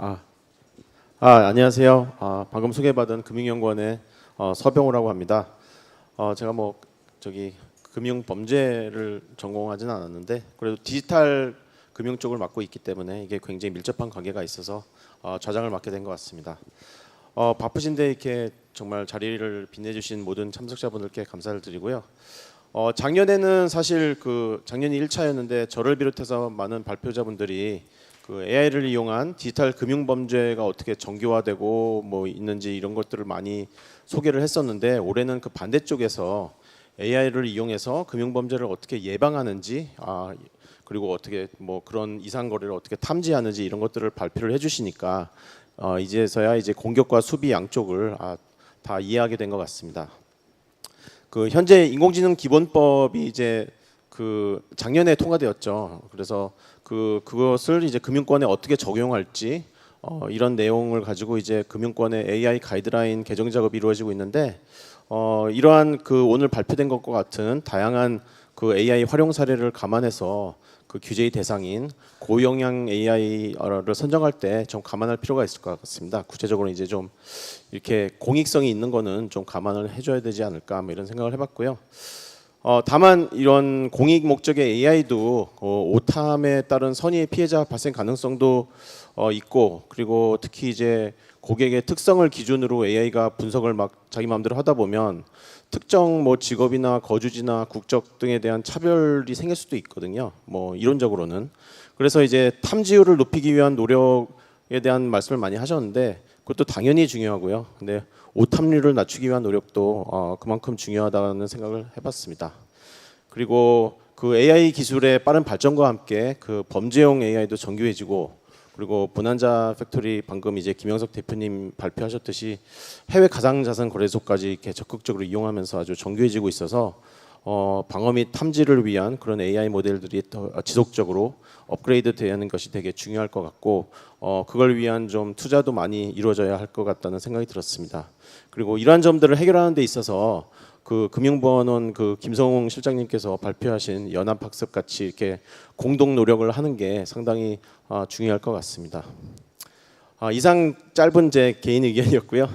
아, 안녕하세요. 방금 소개받은 금융연구원의 서병호라고 합니다. 제가 저기 금융 범죄를 전공하지는 않았는데 그래도 디지털 금융 쪽을 맡고 있기 때문에 이게 굉장히 밀접한 관계가 있어서 좌장을 맡게 된 것 같습니다. 바쁘신데 이렇게 정말 자리를 빛내주신 모든 참석자분들께 감사를 드리고요. 작년에는 사실 작년이 1차였는데 저를 비롯해서 많은 발표자분들이 AI를 이용한 디지털 금융 범죄가 어떻게 정교화되고 있는지 이런 것들을 많이 소개를 했었는데 올해는 그 반대쪽에서 AI를 이용해서 금융 범죄를 어떻게 예방하는지 그리고 어떻게 그런 이상 거래를 어떻게 탐지하는지 이런 것들을 발표를 해주시니까 이제서야 이제 공격과 수비 양쪽을 다 이해하게 된 것 같습니다. 현재 인공지능 기본법이 이제 작년에 통과되었죠. 그래서 그것을 이제 금융권에 어떻게 적용할지 이런 내용을 가지고 이제 금융권의 AI 가이드라인 개정 작업이 이루어지고 있는데 이러한 오늘 발표된 것과 같은 다양한 AI 활용 사례를 감안해서 규제의 대상인 고영향 AI를 선정할 때 좀 감안할 필요가 있을 것 같습니다. 구체적으로 이제 좀 이렇게 공익성이 있는 거는 좀 감안을 해줘야 되지 않을까 이런 생각을 해봤고요. 다만 이런 공익 목적의 AI도 오탐에 따른 선의의 피해자 발생 가능성도 있고 그리고 특히 이제 고객의 특성을 기준으로 AI가 분석을 자기 마음대로 하다 보면 특정 직업이나 거주지나 국적 등에 대한 차별이 생길 수도 있거든요. 이론적으로는. 그래서 이제 탐지율을 높이기 위한 노력에 대한 말씀을 많이 하셨는데 그것도 당연히 중요하고요. 근데 오탐률을 낮추기 위한 노력도 그만큼 중요하다는 생각을 해봤습니다. 그리고 AI 기술의 빠른 발전과 함께 범죄용 AI도 정교해지고 그리고 보난자 팩토리 방금 이제 김영석 대표님 발표하셨듯이 해외 가상자산 거래소까지 이렇게 적극적으로 이용하면서 아주 정교해지고 있어서 방어 및 탐지를 위한 그런 AI 모델들이 더 지속적으로 업그레이드 되는 것이 되게 중요할 것 같고 그걸 위한 좀 투자도 많이 이루어져야 할 것 같다는 생각이 들었습니다. 그리고 이러한 점들을 해결하는 데 있어서 금융보안원 김성웅 실장님께서 발표하신 연합학습 같이 이렇게 공동 노력을 하는 게 상당히 중요할 것 같습니다. 이상 짧은 제 개인 의견이었고요.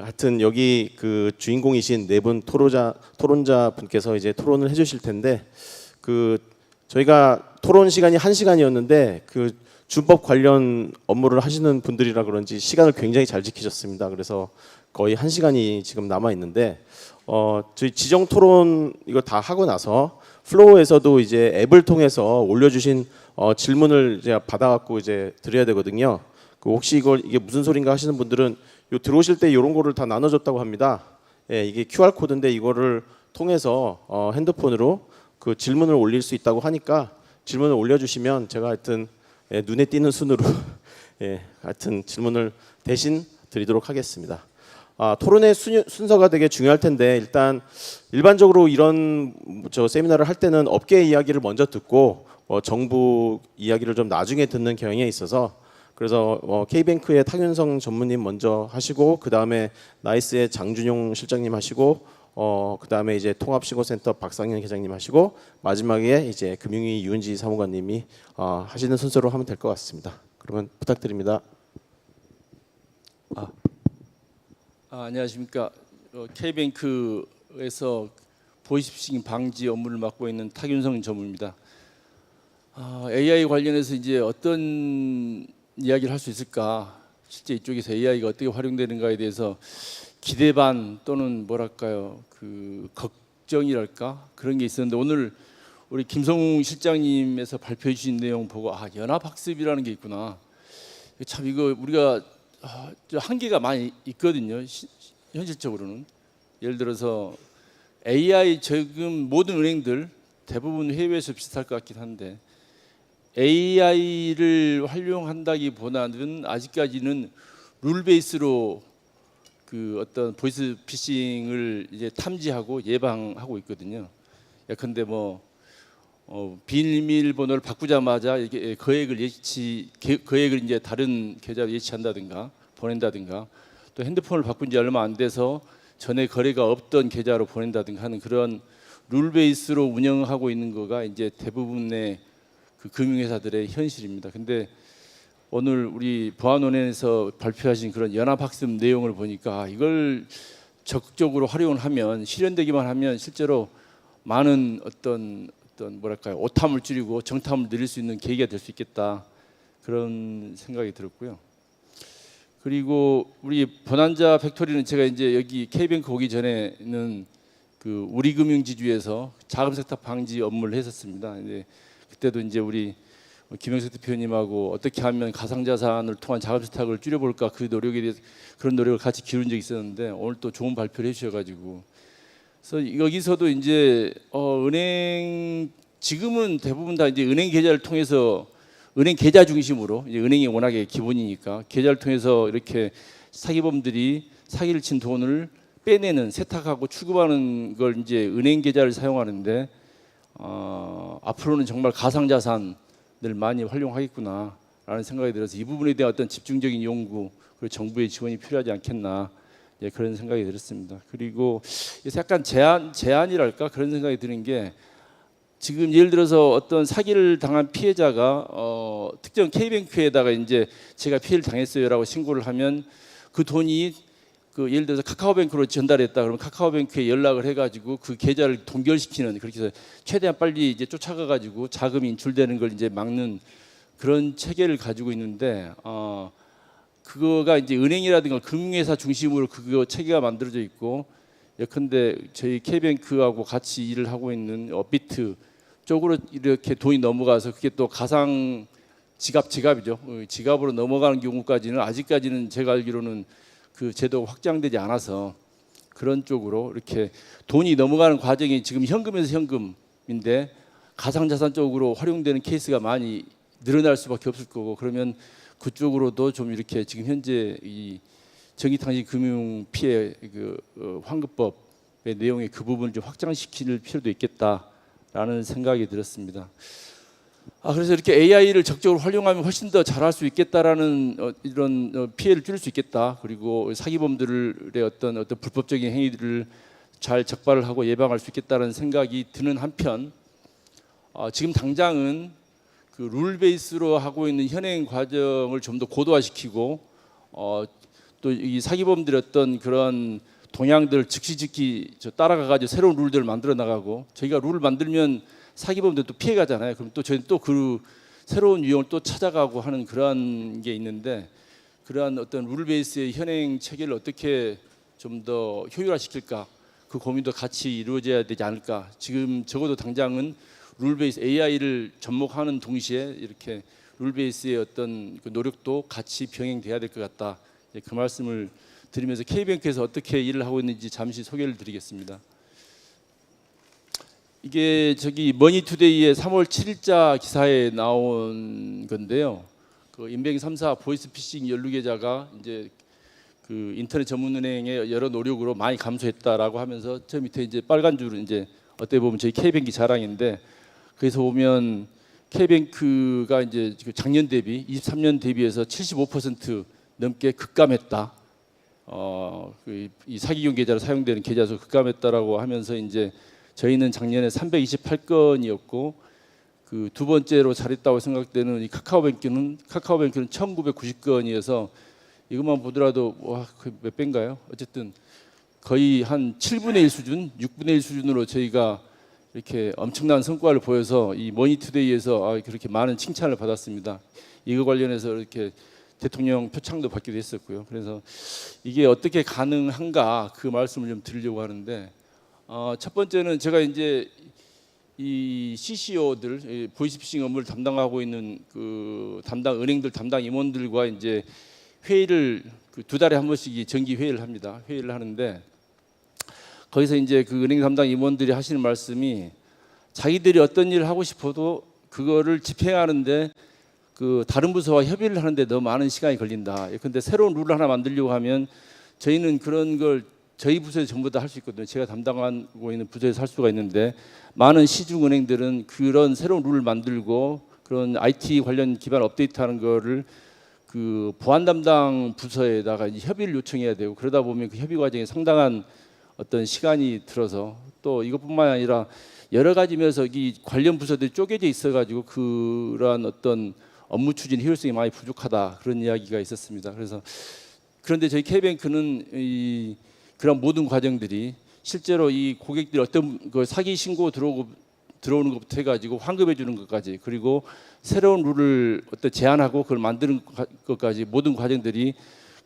하여튼 여기 주인공이신 네 분 토론자 분께서 이제 토론을 해주실 텐데 저희가 토론 시간이 1시간이었는데 준법 관련 업무를 하시는 분들이라 그런지 시간을 굉장히 잘 지키셨습니다. 그래서 거의 1시간이 지금 남아 있는데 저희 지정 토론 이거 다 하고 나서 플로우에서도 이제 앱을 통해서 올려주신 질문을 제가 받아갖고 이제 드려야 되거든요. 혹시 이게 무슨 소린가 하시는 분들은 들어오실 때 이런 거를 다 나눠줬다고 합니다. 예, 이게 QR 코드인데 이거를 통해서 핸드폰으로 질문을 올릴 수 있다고 하니까 질문을 올려주시면 제가 하여튼 눈에 띄는 순으로 하여튼 질문을 대신 드리도록 하겠습니다. 토론의 순서가 되게 중요할 텐데 일단 일반적으로 이런 세미나를 할 때는 업계 이야기를 먼저 듣고 정부 이야기를 좀 나중에 듣는 경향이 있어서 그래서 K뱅크의 탁윤성 전무님 먼저 하시고 그 다음에 나이스의 장준용 실장님 하시고 그 다음에 이제 통합신고센터 박상현 회장님 하시고 마지막에 이제 금융위 유은지 사무관님이 하시는 순서로 하면 될 것 같습니다. 그러면 부탁드립니다. 안녕하십니까. K뱅크에서 보이스피싱 방지 업무를 맡고 있는 탁윤성 전무입니다. AI 관련해서 이제 어떤 이야기를 할 수 있을까? 실제 이쪽에서 AI가 어떻게 활용되는가에 대해서 기대 반 또는 뭐랄까요, 걱정이랄까 그런 게 있었는데 오늘 우리 김성웅 실장님에서 발표해 주신 내용 보고 연합학습이라는 게 있구나. 참 이거 우리가 한계가 많이 있거든요. 현실적으로는 예를 들어서 AI 지금 모든 은행들 대부분 해외에서 비슷할 것 같긴 한데 AI를 활용한다기보다는 아직까지는 룰 베이스로 어떤 보이스 피싱을 이제 탐지하고 예방하고 있거든요. 예컨대 비밀번호를 바꾸자마자 이게 거액을 이제 다른 계좌로 예치한다든가 보낸다든가 또 핸드폰을 바꾼 지 얼마 안 돼서 전에 거래가 없던 계좌로 보낸다든가 하는 그런 룰 베이스로 운영하고 있는 거가 이제 대부분의 금융회사들의 현실입니다. 근데 오늘 우리 보안원에서 발표하신 그런 연합학습 내용을 보니까 이걸 적극적으로 활용을 하면 실현되기만 하면 실제로 많은 어떤 뭐랄까요 오탐을 줄이고 정탐을 늘릴 수 있는 계기가 될 수 있겠다 그런 생각이 들었고요. 그리고 우리 bonanza 팩토리는 제가 이제 여기 K뱅크 오기 전에는 그 우리금융지주에서 자금 세탁 방지 업무를 했었습니다. 근데 그때도 이제 우리 김영석 대표님하고 어떻게 하면 가상자산을 통한 자금 세탁을 줄여볼까 그 노력에 대해서 그런 노력을 같이 기울인 적이 있었는데 오늘 또 좋은 발표를 해주셔가지고 그래서 여기서도 이제 은행 지금은 대부분 다 이제 은행 계좌를 통해서 은행 계좌 중심으로 이제 은행이 워낙에 기본이니까 계좌를 통해서 이렇게 사기범들이 사기를 친 돈을 빼내는 세탁하고 출금하는 걸 이제 은행 계좌를 사용하는데 앞으로는 정말 가상자산을 많이 활용하겠구나라는 생각이 들어서 이 부분에 대한 어떤 집중적인 연구 그리고 정부의 지원이 필요하지 않겠나 예, 그런 생각이 들었습니다. 그리고 약간 제안이랄까 그런 생각이 드는 게 지금 예를 들어서 어떤 사기를 당한 피해자가 특정 K뱅크에다가 이제 제가 피해를 당했어요라고 신고를 하면 그 돈이 그 예를 들어서 카카오뱅크로 전달했다 그러면 카카오뱅크에 연락을 해가지고 그 계좌를 동결시키는 그렇게 해서 최대한 빨리 이제 쫓아가가지고 자금이 인출되는 걸 이제 막는 그런 체계를 가지고 있는데 그거가 이제 은행이라든가 금융회사 중심으로 그거 체계가 만들어져 있고 예컨대 저희 K뱅크하고 같이 일을 하고 있는 업비트 쪽으로 이렇게 돈이 넘어가서 그게 또 가상 지갑이죠. 지갑으로 넘어가는 경우까지는 아직까지는 제가 알기로는 그 제도가 확장되지 않아서 그런 쪽으로 이렇게 돈이 넘어가는 과정이 지금 현금에서 현금인데 가상자산 쪽으로 활용되는 케이스가 많이 늘어날 수밖에 없을 거고 그러면 그쪽으로도 좀 이렇게 지금 현재 이 정기탕진 금융 피해 환급법의 내용의 그 부분을 좀 확장시킬 필요도 있겠다라는 생각이 들었습니다. 그래서 이렇게 AI를 적극적으로 활용하면 훨씬 더 잘할 수 있겠다라는 이런 피해를 줄일 수 있겠다. 그리고 사기범들의 어떤 불법적인 행위들을 잘 적발을 하고 예방할 수 있겠다는 생각이 드는 한편 지금 당장은 그 룰 베이스로 하고 있는 현행 과정을 좀 더 고도화시키고 또 이 사기범들의 어떤 그런 동향들 즉시 따라가가지고 새로운 룰들을 만들어 나가고 저희가 룰을 만들면 사기범들 또 피해가잖아요. 그럼 또 저희는 또 그 새로운 유형을 또 찾아가고 하는 그러한 게 있는데 그러한 어떤 룰 베이스의 현행 체계를 어떻게 좀 더 효율화시킬까 그 고민도 같이 이루어져야 되지 않을까. 지금 적어도 당장은 룰 베이스 AI를 접목하는 동시에 이렇게 룰 베이스의 어떤 그 노력도 같이 병행돼야 될 것 같다. 그 말씀을 드리면서 K뱅크에서 어떻게 일을 하고 있는지 잠시 소개를 드리겠습니다. 이게 저기 머니투데이의 3월 7일자 기사에 나온 건데요. 그 인뱅 3사 보이스피싱 연루 계좌가 이제 그 인터넷 전문은행의 여러 노력으로 많이 감소했다라고 하면서 저 밑에 이제 빨간 줄은 이제 어떻게 보면 저희 K뱅크 자랑인데 그래서 보면 K뱅크가 이제 작년 대비 23년 대비해서 75% 넘게 급감했다. 이 사기용 계좌로 사용되는 계좌 수 급감했다라고 하면서 이제 저희는 작년에 328건이었고 그 두 번째로 잘했다고 생각되는 이 카카오뱅크는 1990건이어서 이것만 보더라도 와, 몇 배인가요? 어쨌든 거의 한 7분의 1 수준, 6분의 1 수준으로 저희가 이렇게 엄청난 성과를 보여서 이 머니투데이에서 그렇게 많은 칭찬을 받았습니다. 이거 관련해서 이렇게 대통령 표창도 받기도 했었고요. 그래서 이게 어떻게 가능한가 그 말씀을 좀 드리려고 하는데 첫 번째는 제가 이제 이 CCO들 보이스피싱 업무를 담당하고 있는 그 담당 은행들 담당 임원들과 이제 회의를 그 두 달에 한 번씩 정기 회의를 합니다. 회의를 하는데 거기서 이제 그 은행 담당 임원들이 하시는 말씀이 자기들이 어떤 일을 하고 싶어도 그거를 집행하는데 그 다른 부서와 협의를 하는데 너무 많은 시간이 걸린다. 근데 새로운 룰을 하나 만들려고 하면 저희는 그런 걸 저희 부서에서 전부 다 할 수 있거든요. 제가 담당하고 있는 부서에서 할 수가 있는데 많은 시중 은행들은 그런 새로운 룰을 만들고 그런 IT 관련 기반 업데이트하는 거를 그 보안 담당 부서에다가 이제 협의를 요청해야 되고 그러다 보면 그 협의 과정에 상당한 어떤 시간이 들어서 또 이것뿐만 아니라 여러 가지 면에서 이 관련 부서들이 쪼개져 있어가지고 그러한 어떤 업무 추진 효율성이 많이 부족하다 그런 이야기가 있었습니다. 그런데 저희 K뱅크는 그런 모든 과정들이 실제로 이 고객들이 어떤 그 사기 신고 들어오는 것부터 해가지고 환급해 주는 것까지, 그리고 새로운 룰을 어떤 제안하고 그걸 만드는 것까지 모든 과정들이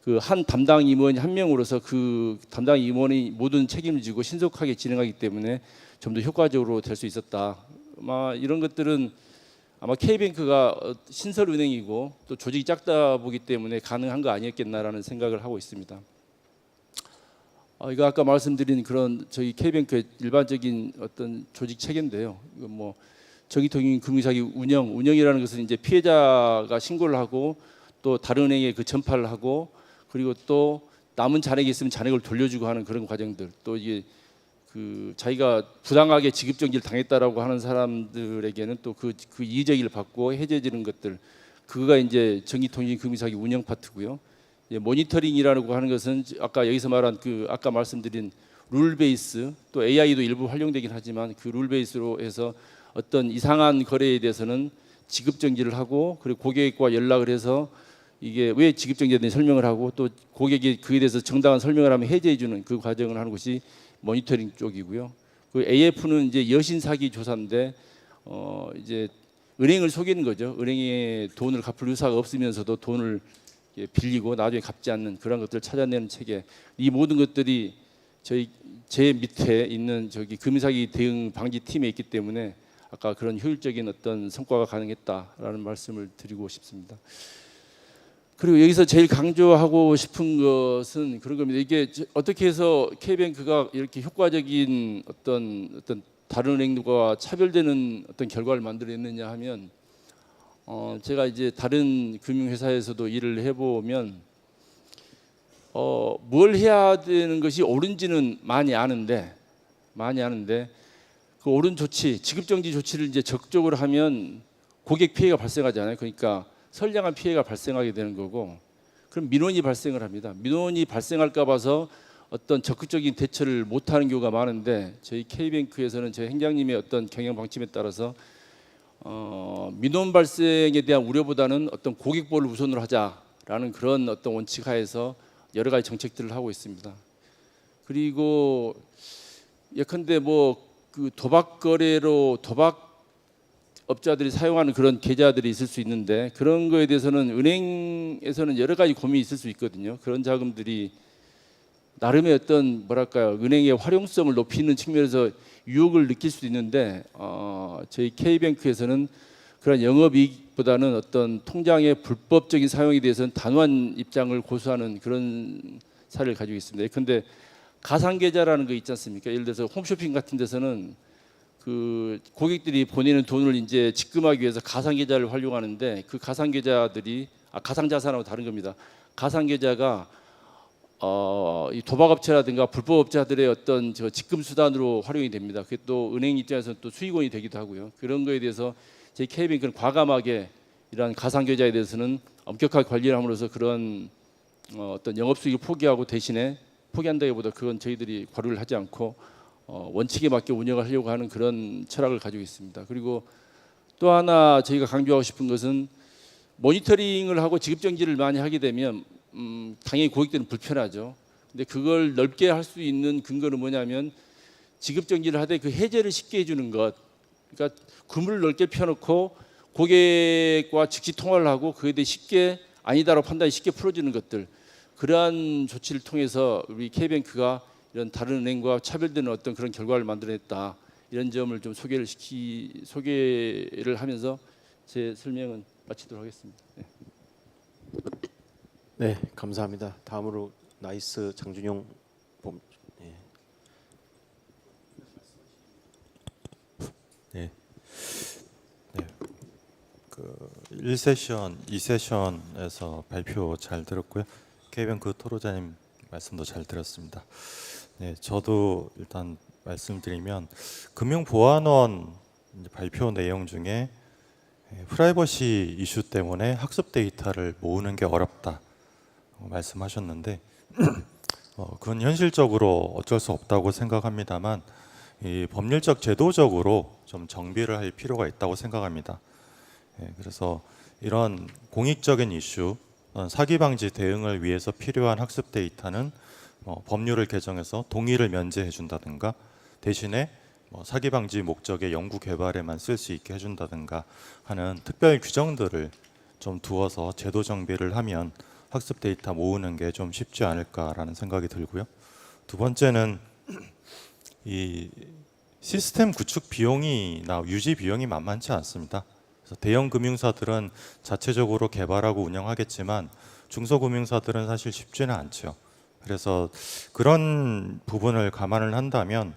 그 한 담당 임원 한 명으로서 그 담당 임원이 모든 책임을 지고 신속하게 진행하기 때문에 좀 더 효과적으로 될 수 있었다. 아마 이런 것들은 아마 K뱅크가 신설은행이고 또 조직이 작다 보기 때문에 가능한 거 아니었겠나라는 생각을 하고 있습니다. 이거 아까 말씀드린 그런 저희 K뱅크의 일반적인 어떤 조직 체계인데요. 이거 뭐 정기통인 금융사기 운영이라는 것은 이제 피해자가 신고를 하고 또 다른 은행에 그 전파를 하고, 그리고 또 남은 잔액이 있으면 잔액을 돌려주고 하는 그런 과정들, 또 이게 그 자기가 부당하게 지급정지를 당했다라고 하는 사람들에게는 또 그 이의제기를 받고 해제되는 것들, 그거가 이제 정기통인 금융사기 운영 파트고요. 모니터링이라고 하는 것은 아까 여기서 말한 그 아까 말씀드린 룰 베이스, 또 AI도 일부 활용되긴 하지만 그 룰 베이스로 해서 어떤 이상한 거래에 대해서는 지급 정지를 하고, 그리고 고객과 연락을 해서 이게 왜 지급 정지됐는지 설명을 하고, 또 고객이 그에 대해서 정당한 설명을 하면 해제해 주는 그 과정을 하는 것이 모니터링 쪽이고요. 그 AF는 이제 여신 사기 조사인데 이제 은행을 속이는 거죠. 은행에 돈을 갚을 의사가 없으면서도 돈을 빌리고 나중에 갚지 않는 그런 것들을 찾아내는 체계. 이 모든 것들이 제 밑에 있는 저기 금융사기 대응 방지 팀에 있기 때문에 아까 그런 효율적인 어떤 성과가 가능했다라는 말씀을 드리고 싶습니다. 그리고 여기서 제일 강조하고 싶은 것은 그런 겁니다. 이게 어떻게 해서 K뱅크가 이렇게 효과적인 어떤 다른 은행과 차별되는 어떤 결과를 만들어냈느냐 하면, 제가 이제 다른 금융회사에서도 일을 해보면 뭘 해야 되는 것이 옳은지는 많이 아는데 그 옳은 조치, 지급정지 조치를 이제 적극적으로 하면 고객 피해가 발생하지 않아요. 그러니까 선량한 피해가 발생하게 되는 거고, 그럼 민원이 발생을 합니다. 민원이 발생할까 봐서 어떤 적극적인 대처를 못하는 경우가 많은데, 저희 K뱅크에서는 저희 행장님의 어떤 경영 방침에 따라서 민원 발생에 대한 우려보다는 어떤 고객 보호를 우선으로 하자라는 그런 어떤 원칙 하에서 여러 가지 정책들을 하고 있습니다. 그리고 예컨대 뭐 그 도박 업자들이 사용하는 그런 계좌들이 있을 수 있는데, 그런 거에 대해서는 은행에서는 여러 가지 고민이 있을 수 있거든요. 그런 자금들이 나름의 어떤 뭐랄까요, 은행의 활용성을 높이는 측면에서 유혹을 느낄 수도 있는데, 저희 K뱅크에서는 그런 영업이익보다는 어떤 통장의 불법적인 사용에 대해서는 단호한 입장을 고수하는 그런 사례를 가지고 있습니다. 그런데 가상계좌라는 거 있지 않습니까? 예를 들어서 홈쇼핑 같은 데서는 그 고객들이 보내는 돈을 이제 직금하기 위해서 가상계좌를 활용하는데, 그 가상계좌들이 가상자산하고 다른 겁니다. 가상계좌가 이 도박업체라든가 불법업자들의 어떤 직금 수단으로 활용이 됩니다. 그게 또 은행 입장에서는 또 수익원이 되기도 하고요. 그런 거에 대해서 저희 K뱅크는 과감하게 이러한 가상계좌에 대해서는 엄격하게 관리를 함으로써 그런 어떤 영업수익을 포기하고, 대신에 포기한다기보다 그건 저희들이 과료를 하지 않고 원칙에 맞게 운영을 하려고 하는 그런 철학을 가지고 있습니다. 그리고 또 하나 저희가 강조하고 싶은 것은, 모니터링을 하고 지급정지를 많이 하게 되면 당연히 고객들은 불편하죠. 근데 그걸 넓게 할 수 있는 근거는 뭐냐면, 지급정지를 하되 그 해제를 쉽게 해주는 것. 그러니까 그물을 넓게 펴놓고 고객과 즉시 통화를 하고 그에 대해 쉽게 아니다라고 판단이 쉽게 풀어주는 것들, 그러한 조치를 통해서 우리 K뱅크가 이런 다른 은행과 차별되는 어떤 그런 결과를 만들어냈다, 이런 점을 좀 소개를 하면서 제 설명은 마치도록 하겠습니다. 네. 네, 감사합니다. 다음으로 나이스 장준용 예. 네. 네. 그 1세션, 2세션에서 발표 잘 들었고요. K뱅크 토로자님 말씀도 잘 들었습니다. 네, 저도 일단 말씀드리면, 금융보안원 발표 내용 중에 프라이버시 이슈 때문에 학습 데이터를 모으는 게 어렵다 말씀하셨는데, 그건 현실적으로 어쩔 수 없다고 생각합니다만, 이 법률적 제도적으로 좀 정비를 할 필요가 있다고 생각합니다. 그래서 이런 공익적인 이슈, 사기 방지 대응을 위해서 필요한 학습 데이터는 법률을 개정해서 동의를 면제해 준다든가 대신에 사기 방지 목적의 연구 개발에만 쓸 수 있게 해준다든가 하는 특별 규정들을 좀 두어서 제도 정비를 하면 학습 데이터 모으는 게 좀 쉽지 않을까라는 생각이 들고요. 두 번째는 이 시스템 구축 비용이나 유지 비용이 만만치 않습니다. 그래서 대형 금융사들은 자체적으로 개발하고 운영하겠지만 중소금융사들은 사실 쉽지는 않죠. 그래서 그런 부분을 감안을 한다면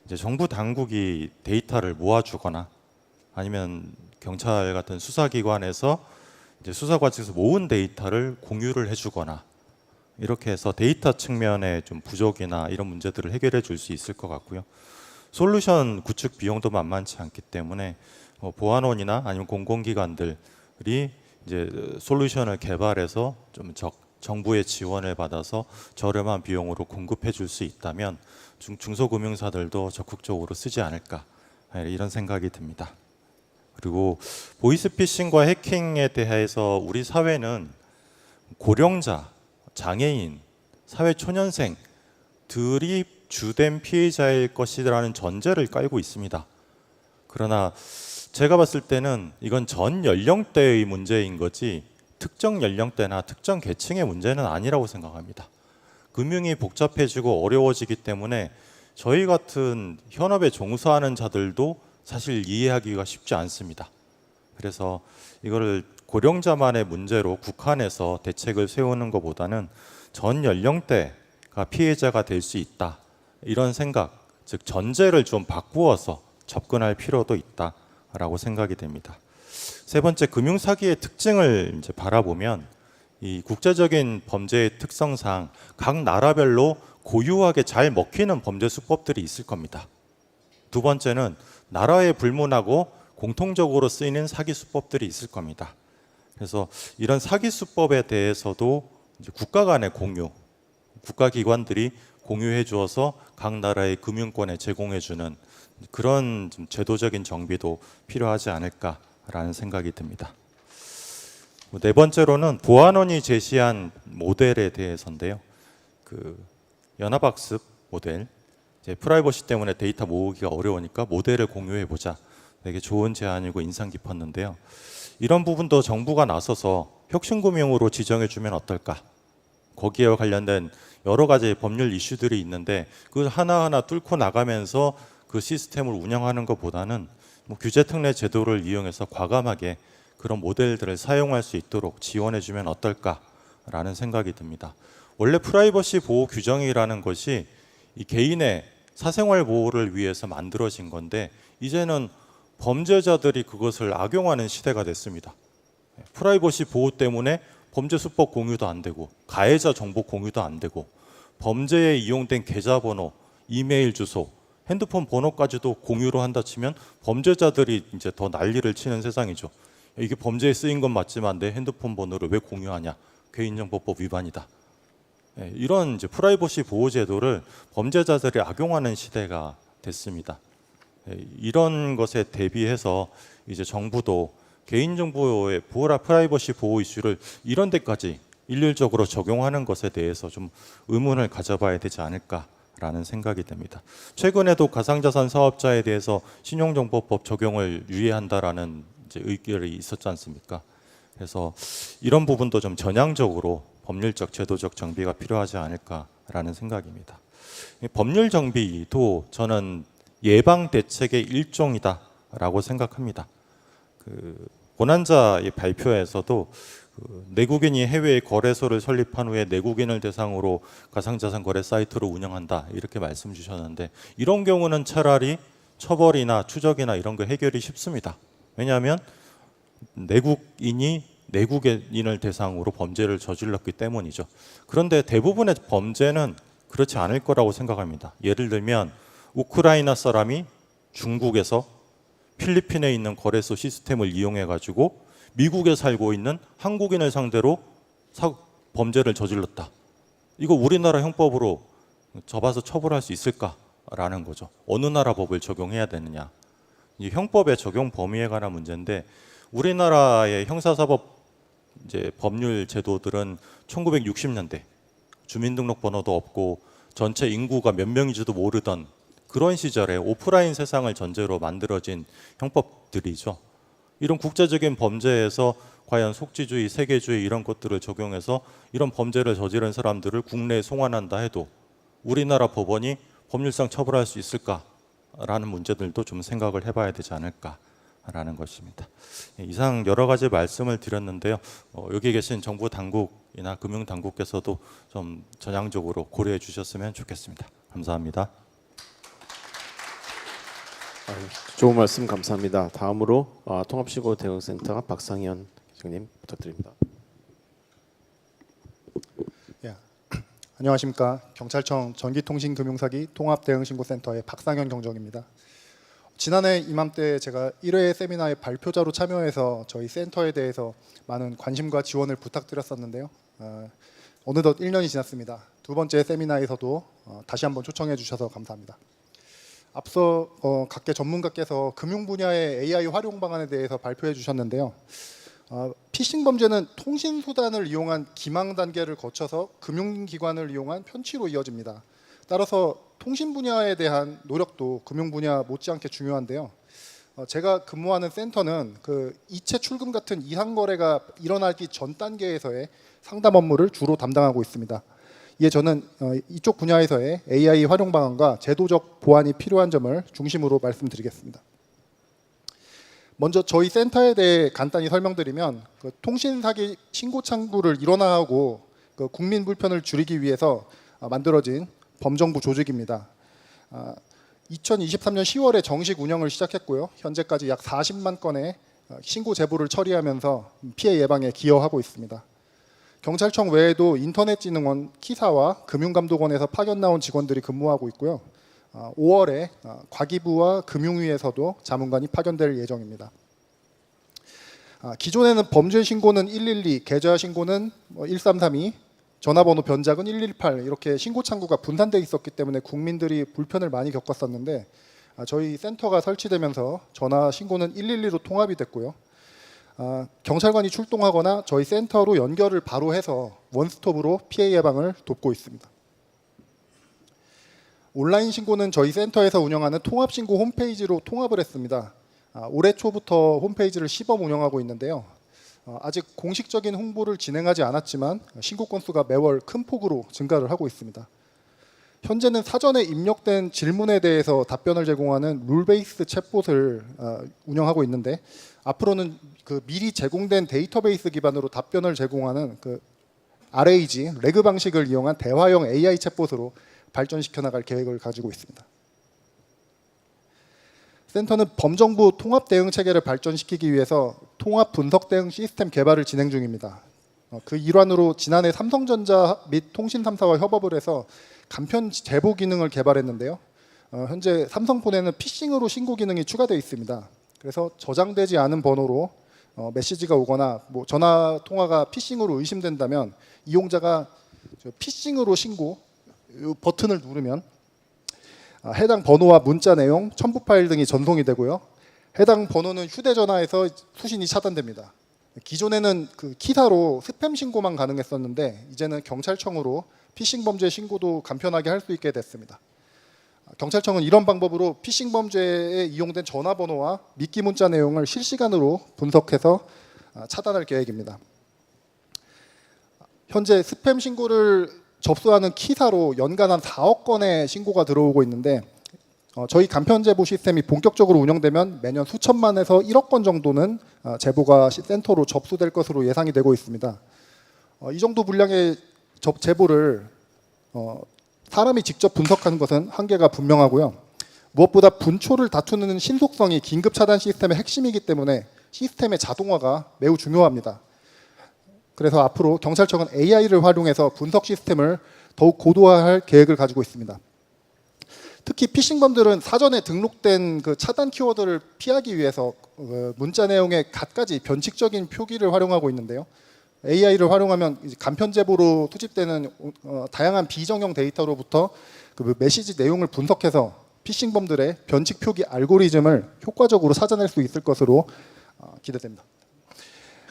이제 정부 당국이 데이터를 모아주거나 아니면 경찰 같은 수사기관에서 이제 수사 과정에서 모은 데이터를 공유를 해주거나 이렇게 해서 데이터 측면의 좀 부족이나 이런 문제들을 해결해 줄 수 있을 것 같고요. 솔루션 구축 비용도 만만치 않기 때문에 보안원이나 아니면 공공기관들이 이제 솔루션을 개발해서 좀 정부의 지원을 받아서 저렴한 비용으로 공급해 줄 수 있다면 중소금융사들도 적극적으로 쓰지 않을까 이런 생각이 듭니다. 그리고 보이스피싱과 해킹에 대해서 우리 사회는 고령자, 장애인, 사회초년생들이 주된 피해자일 것이라는 전제를 깔고 있습니다. 그러나 제가 봤을 때는 이건 전 연령대의 문제인 거지 특정 연령대나 특정 계층의 문제는 아니라고 생각합니다. 금융이 복잡해지고 어려워지기 때문에 저희 같은 현업에 종사하는 자들도 사실 이해하기가 쉽지 않습니다. 그래서 이거를 고령자만의 문제로 국한해서 대책을 세우는 것보다는 전 연령대가 피해자가 될 수 있다. 이런 생각, 즉 전제를 좀 바꾸어서 접근할 필요도 있다라고 생각이 됩니다. 세 번째, 금융 사기의 특징을 이제 바라보면 이 국제적인 범죄의 특성상 각 나라별로 고유하게 잘 먹히는 범죄 수법들이 있을 겁니다. 두 번째는 나라에 불문하고 공통적으로 쓰이는 사기 수법들이 있을 겁니다. 그래서 이런 사기 수법에 대해서도 이제 국가 간의 공유, 국가기관들이 공유해 주어서 각 나라의 금융권에 제공해 주는 그런 좀 제도적인 정비도 필요하지 않을까라는 생각이 듭니다. 네 번째로는 보안원이 제시한 모델에 대해서인데요. 그 연합학습 모델, 이제 프라이버시 때문에 데이터 모으기가 어려우니까 모델을 공유해 보자. 되게 좋은 제안이고 인상 깊었는데요. 이런 부분도 정부가 나서서 혁신금융으로 지정해 주면 어떨까? 거기에 관련된 여러 가지 법률 이슈들이 있는데 그 하나하나 뚫고 나가면서 그 시스템을 운영하는 것보다는 규제 특례 제도를 이용해서 과감하게 그런 모델들을 사용할 수 있도록 지원해 주면 어떨까라는 생각이 듭니다. 원래 프라이버시 보호 규정이라는 것이 이 개인의 사생활 보호를 위해서 만들어진 건데 이제는 범죄자들이 그것을 악용하는 시대가 됐습니다. 프라이버시 보호 때문에 범죄 수법 공유도 안 되고 가해자 정보 공유도 안 되고 범죄에 이용된 계좌번호, 이메일 주소, 핸드폰 번호까지도 공유로 한다 치면 범죄자들이 이제 더 난리를 치는 세상이죠. 이게 범죄에 쓰인 건 맞지만 내 핸드폰 번호를 왜 공유하냐? 개인정보법 위반이다. 이런 이제 프라이버시 보호 제도를 범죄자들이 악용하는 시대가 됐습니다. 이런 것에 대비해서 이제 정부도 개인정보의 프라이버시 보호 이슈를 이런 데까지 일률적으로 적용하는 것에 대해서 좀 의문을 가져봐야 되지 않을까라는 생각이 듭니다. 최근에도 가상자산 사업자에 대해서 신용정보법 적용을 유예한다라는 이제 의결이 있었지 않습니까? 그래서 이런 부분도 좀 전향적으로 법률적, 제도적 정비가 필요하지 않을까라는 생각입니다. 법률 정비도 저는 예방 대책의 일종이다라고 생각합니다. 그 고난자의 발표에서도 내국인이 해외에 거래소를 설립한 후에 내국인을 대상으로 가상자산 거래 사이트를 운영한다 이렇게 말씀 주셨는데 이런 경우는 차라리 처벌이나 추적이나 이런 거 해결이 쉽습니다. 왜냐하면 내국인이 내국인을 대상으로 범죄를 저질렀기 때문이죠. 그런데 대부분의 범죄는 그렇지 않을 거라고 생각합니다. 예를 들면 우크라이나 사람이 중국에서 필리핀에 있는 거래소 시스템을 이용해 가지고 미국에 살고 있는 한국인을 상대로 범죄를 저질렀다. 이거 우리나라 형법으로 잡아서 처벌할 수 있을까라는 거죠. 어느 나라 법을 적용해야 되느냐. 이 형법의 적용 범위에 관한 문제인데 우리나라의 형사사법 이제 법률 제도들은 1960년대 주민등록번호도 없고 전체 인구가 몇 명인지도 모르던 그런 시절에 오프라인 세상을 전제로 만들어진 형법들이죠. 이런 국제적인 범죄에서 과연 속지주의, 세계주의 이런 것들을 적용해서 이런 범죄를 저지른 사람들을 국내에 송환한다 해도 우리나라 법원이 법률상 처벌할 수 있을까라는 문제들도 좀 생각을 해봐야 되지 않을까라는 것입니다. 이상 여러 가지 말씀을 드렸는데요. 여기 계신 정부 당국이나 금융 당국께서도 좀 전향적으로 고려해 주셨으면 좋겠습니다. 감사합니다. 좋은 말씀 감사합니다. 다음으로 통합신고대응센터 박상현 회장님 부탁드립니다. 예, 안녕하십니까. 경찰청 전기통신금융사기 통합대응신고센터의 박상현 경정입니다. 지난해 이맘때 제가 1회 세미나에 발표자로 참여해서 저희 센터에 대해서 많은 관심과 지원을 부탁드렸었는데요. 어느덧 1년이 지났습니다. 두 번째 세미나에서도 다시 한번 초청해 주셔서 감사합니다. 앞서 각계 전문가께서 금융 분야의 AI 활용 방안에 대해서 발표해 주셨는데요. 피싱 범죄는 통신 수단을 이용한 기망 단계를 거쳐서 금융기관을 이용한 편취로 이어집니다. 따라서 통신 분야에 대한 노력도 금융 분야 못지않게 중요한데요. 제가 근무하는 센터는 그 이체 출금 같은 이상 거래가 일어나기 전 단계에서의 상담 업무를 주로 담당하고 있습니다. 이에 저는 이쪽 분야에서의 AI 활용 방안과 제도적 보완이 필요한 점을 중심으로 말씀드리겠습니다. 먼저 저희 센터에 대해 간단히 설명드리면 그 통신 사기 신고 창구를 일원화하고 그 국민 불편을 줄이기 위해서 만들어진 범정부 조직입니다. 2023년 10월에 정식 운영을 시작했고요. 현재까지 약 40만 건의 신고 제보를 처리하면서 피해 예방에 기여하고 있습니다. 경찰청 외에도 인터넷진흥원, 키사와 금융감독원에서 파견 나온 직원들이 근무하고 있고요. 5월에 과기부와 금융위에서도 자문관이 파견될 예정입니다. 기존에는 범죄 신고는 112, 계좌 신고는 1332, 전화번호 변작은 118 이렇게 신고 창구가 분산되어 있었기 때문에 국민들이 불편을 많이 겪었었는데 저희 센터가 설치되면서 전화 신고는 112로 통합이 됐고요. 경찰관이 출동하거나 저희 센터로 연결을 바로 해서 원스톱으로 피해 예방을 돕고 있습니다. 온라인 신고는 저희 센터에서 운영하는 통합신고 홈페이지로 통합을 했습니다. 올해 초부터 홈페이지를 시범 운영하고 있는데요. 아직 공식적인 홍보를 진행하지 않았지만 신고 건수가 매월 큰 폭으로 증가를 하고 있습니다. 현재는 사전에 입력된 질문에 대해서 답변을 제공하는 룰 베이스 챗봇을 운영하고 있는데 앞으로는 그 미리 제공된 데이터베이스 기반으로 답변을 제공하는 그 RAG 레그 방식을 이용한 대화형 AI 챗봇으로 발전시켜 나갈 계획을 가지고 있습니다. 센터는 범정부 통합 대응 체계를 발전시키기 위해서 통합 분석 대응 시스템 개발을 진행 중입니다. 그 일환으로 지난해 삼성전자 및 통신 3사와 협업을 해서 간편 제보 기능을 개발했는데요. 현재 삼성폰에는 피싱으로 신고 기능이 추가되어 있습니다. 그래서 저장되지 않은 번호로 메시지가 오거나 뭐 전화 통화가 피싱으로 의심된다면 이용자가 피싱으로 신고 이 버튼을 누르면 해당 번호와 문자 내용, 첨부 파일 등이 전송이 되고요. 해당 번호는 휴대전화에서 수신이 차단됩니다. 기존에는 그 키사로 스팸 신고만 가능했었는데 이제는 경찰청으로 피싱 범죄 신고도 간편하게 할 수 있게 됐습니다. 경찰청은 이런 방법으로 피싱 범죄에 이용된 전화번호와 미끼 문자 내용을 실시간으로 분석해서 차단할 계획입니다. 현재 스팸 신고를 접수하는 키사로 연간 한 4억 건의 신고가 들어오고 있는데 저희 간편 제보 시스템이 본격적으로 운영되면 매년 수천만에서 1억 건 정도는 제보가 센터로 접수될 것으로 예상이 되고 있습니다. 이 정도 분량의 제보를 사람이 직접 분석하는 것은 한계가 분명하고요. 무엇보다 분초를 다투는 신속성이 긴급 차단 시스템의 핵심이기 때문에 시스템의 자동화가 매우 중요합니다. 그래서 앞으로 경찰청은 AI를 활용해서 분석 시스템을 더욱 고도화할 계획을 가지고 있습니다. 특히 피싱범들은 사전에 등록된 그 차단 키워드를 피하기 위해서 문자 내용의 갖가지 변칙적인 표기를 활용하고 있는데요. AI를 활용하면 간편 제보로 수집되는 다양한 비정형 데이터로부터 그 메시지 내용을 분석해서 피싱범들의 변칙 표기 알고리즘을 효과적으로 찾아낼 수 있을 것으로 기대됩니다.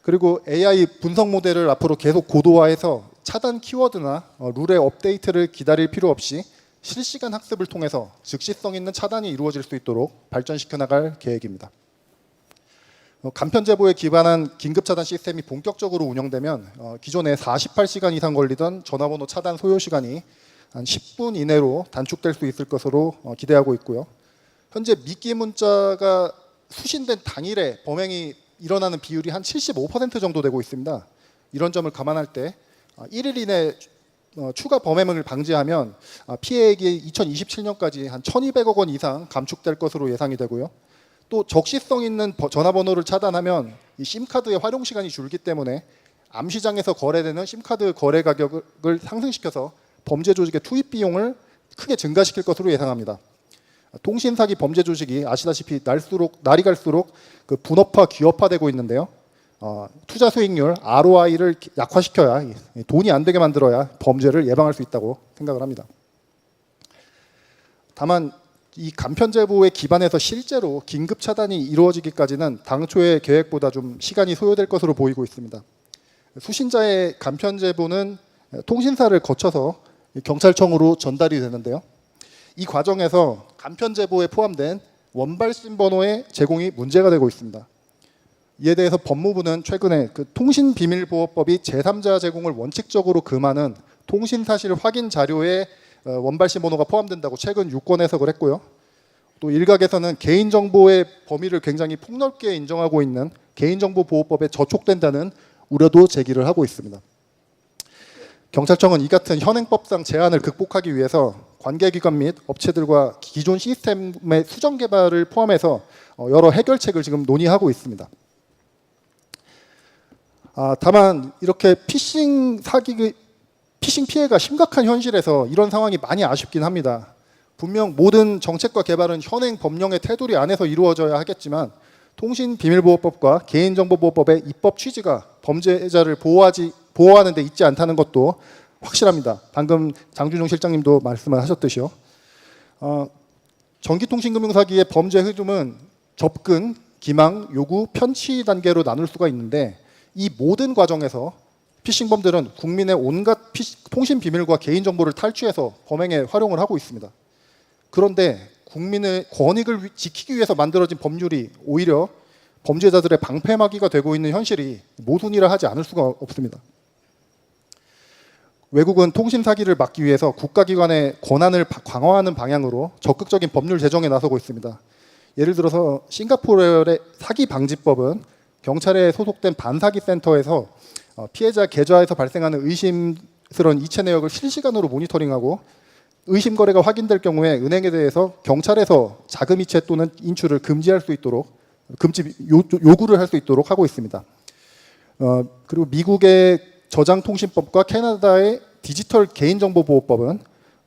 그리고 AI 분석 모델을 앞으로 계속 고도화해서 차단 키워드나 룰의 업데이트를 기다릴 필요 없이 실시간 학습을 통해서 즉시성 있는 차단이 이루어질 수 있도록 발전시켜 나갈 계획입니다. 간편 제보에 기반한 긴급 차단 시스템이 본격적으로 운영되면 기존에 48시간 이상 걸리던 전화번호 차단 소요 시간이 한 10분 이내로 단축될 수 있을 것으로 기대하고 있고요. 현재 미끼 문자가 수신된 당일에 범행이 일어나는 비율이 한 75% 정도 되고 있습니다. 이런 점을 감안할 때 1일 이내 추가 범행을 방지하면 피해액이 2027년까지 한 1,200억 원 이상 감축될 것으로 예상이 되고요. 또 적시성 있는 전화번호를 차단하면 이 심카드의 활용 시간이 줄기 때문에 암시장에서 거래되는 심카드 거래 가격을 상승시켜서 범죄 조직의 투입 비용을 크게 증가시킬 것으로 예상합니다. 통신 사기 범죄 조직이 아시다시피 날이 갈수록 그 분업화, 귀업화되고 있는데요. 투자 수익률 ROI를 약화시켜야, 돈이 안 되게 만들어야 범죄를 예방할 수 있다고 생각을 합니다. 다만 이 간편 제보에 기반해서 실제로 긴급 차단이 이루어지기까지는 당초의 계획보다 좀 시간이 소요될 것으로 보이고 있습니다. 수신자의 간편 제보는 통신사를 거쳐서 경찰청으로 전달이 되는데요. 이 과정에서 간편 제보에 포함된 원발신 번호의 제공이 문제가 되고 있습니다. 이에 대해서 법무부는 최근에 그 통신비밀보호법이 제3자 제공을 원칙적으로 금하는 통신사실 확인 자료에 원발신 번호가 포함된다고 최근 유권 해석을 했고요. 또 일각에서는 개인정보의 범위를 굉장히 폭넓게 인정하고 있는 개인정보보호법에 저촉된다는 우려도 제기를 하고 있습니다. 경찰청은 이 같은 현행법상 제한을 극복하기 위해서 관계기관 및 업체들과 기존 시스템의 수정 개발을 포함해서 여러 해결책을 지금 논의하고 있습니다. 다만 이렇게 피싱 피해가 심각한 현실에서 이런 상황이 많이 아쉽긴 합니다. 분명 모든 정책과 개발은 현행 법령의 테두리 안에서 이루어져야 하겠지만 통신비밀보호법과 개인정보보호법의 입법 취지가 범죄자를 보호하는 데 있지 않다는 것도 확실합니다. 방금 장준용 실장님도 말씀을 하셨듯이요. 전기통신금융사기의 범죄 흐름은 접근, 기망, 요구, 편취 단계로 나눌 수가 있는데 이 모든 과정에서 피싱범들은 국민의 온갖 통신 비밀과 개인정보를 탈취해서 범행에 활용을 하고 있습니다. 그런데 국민의 권익을 지키기 위해서 만들어진 법률이 오히려 범죄자들의 방패막이가 되고 있는 현실이 모순이라 하지 않을 수가 없습니다. 외국은 통신 사기를 막기 위해서 국가기관의 권한을 강화하는 방향으로 적극적인 법률 제정에 나서고 있습니다. 예를 들어서 싱가포르의 사기 방지법은 경찰에 소속된 반사기 센터에서 피해자 계좌에서 발생하는 의심스러운 이체 내역을 실시간으로 모니터링하고 의심 거래가 확인될 경우에 은행에 대해서 경찰에서 자금 이체 또는 인출을 금지할 수 있도록 요구를 할 수 있도록 하고 있습니다. 그리고 미국의 저장통신법과 캐나다의 디지털 개인정보보호법은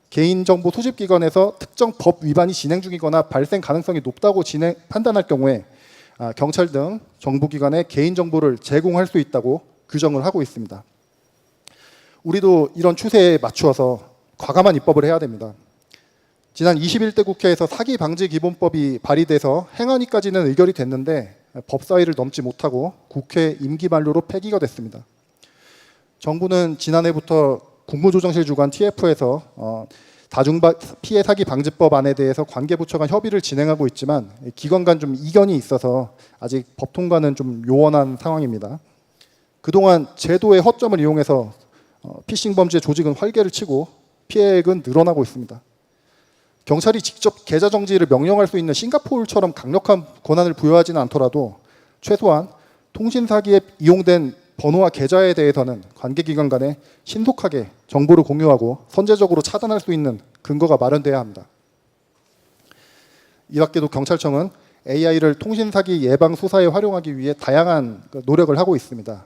개인정보 수집기관에서 특정 법 위반이 진행 중이거나 발생 가능성이 높다고 판단할 경우에 경찰 등 정부기관에 개인정보를 제공할 수 있다고 규정을 하고 있습니다. 우리도 이런 추세에 맞추어서 과감한 입법을 해야 됩니다. 지난 21대 국회에서 사기 방지 기본법이 발의돼서 행안위까지는 의결이 됐는데 법사위를 넘지 못하고 국회 임기 만료로 폐기가 됐습니다. 정부는 지난해부터 국무조정실 주관 TF에서 다중 피해 사기 방지법안에 대해서 관계부처 간 협의를 진행하고 있지만 기관 간 좀 이견이 있어서 아직 법 통과는 좀 요원한 상황입니다. 그동안 제도의 허점을 이용해서 피싱 범죄 조직은 활개를 치고 피해액은 늘어나고 있습니다. 경찰이 직접 계좌 정지를 명령할 수 있는 싱가포르처럼 강력한 권한을 부여하지는 않더라도 최소한 통신 사기에 이용된 번호와 계좌에 대해서는 관계기관 간에 신속하게 정보를 공유하고 선제적으로 차단할 수 있는 근거가 마련돼야 합니다. 이 밖에도 경찰청은 AI를 통신 사기 예방 수사에 활용하기 위해 다양한 노력을 하고 있습니다.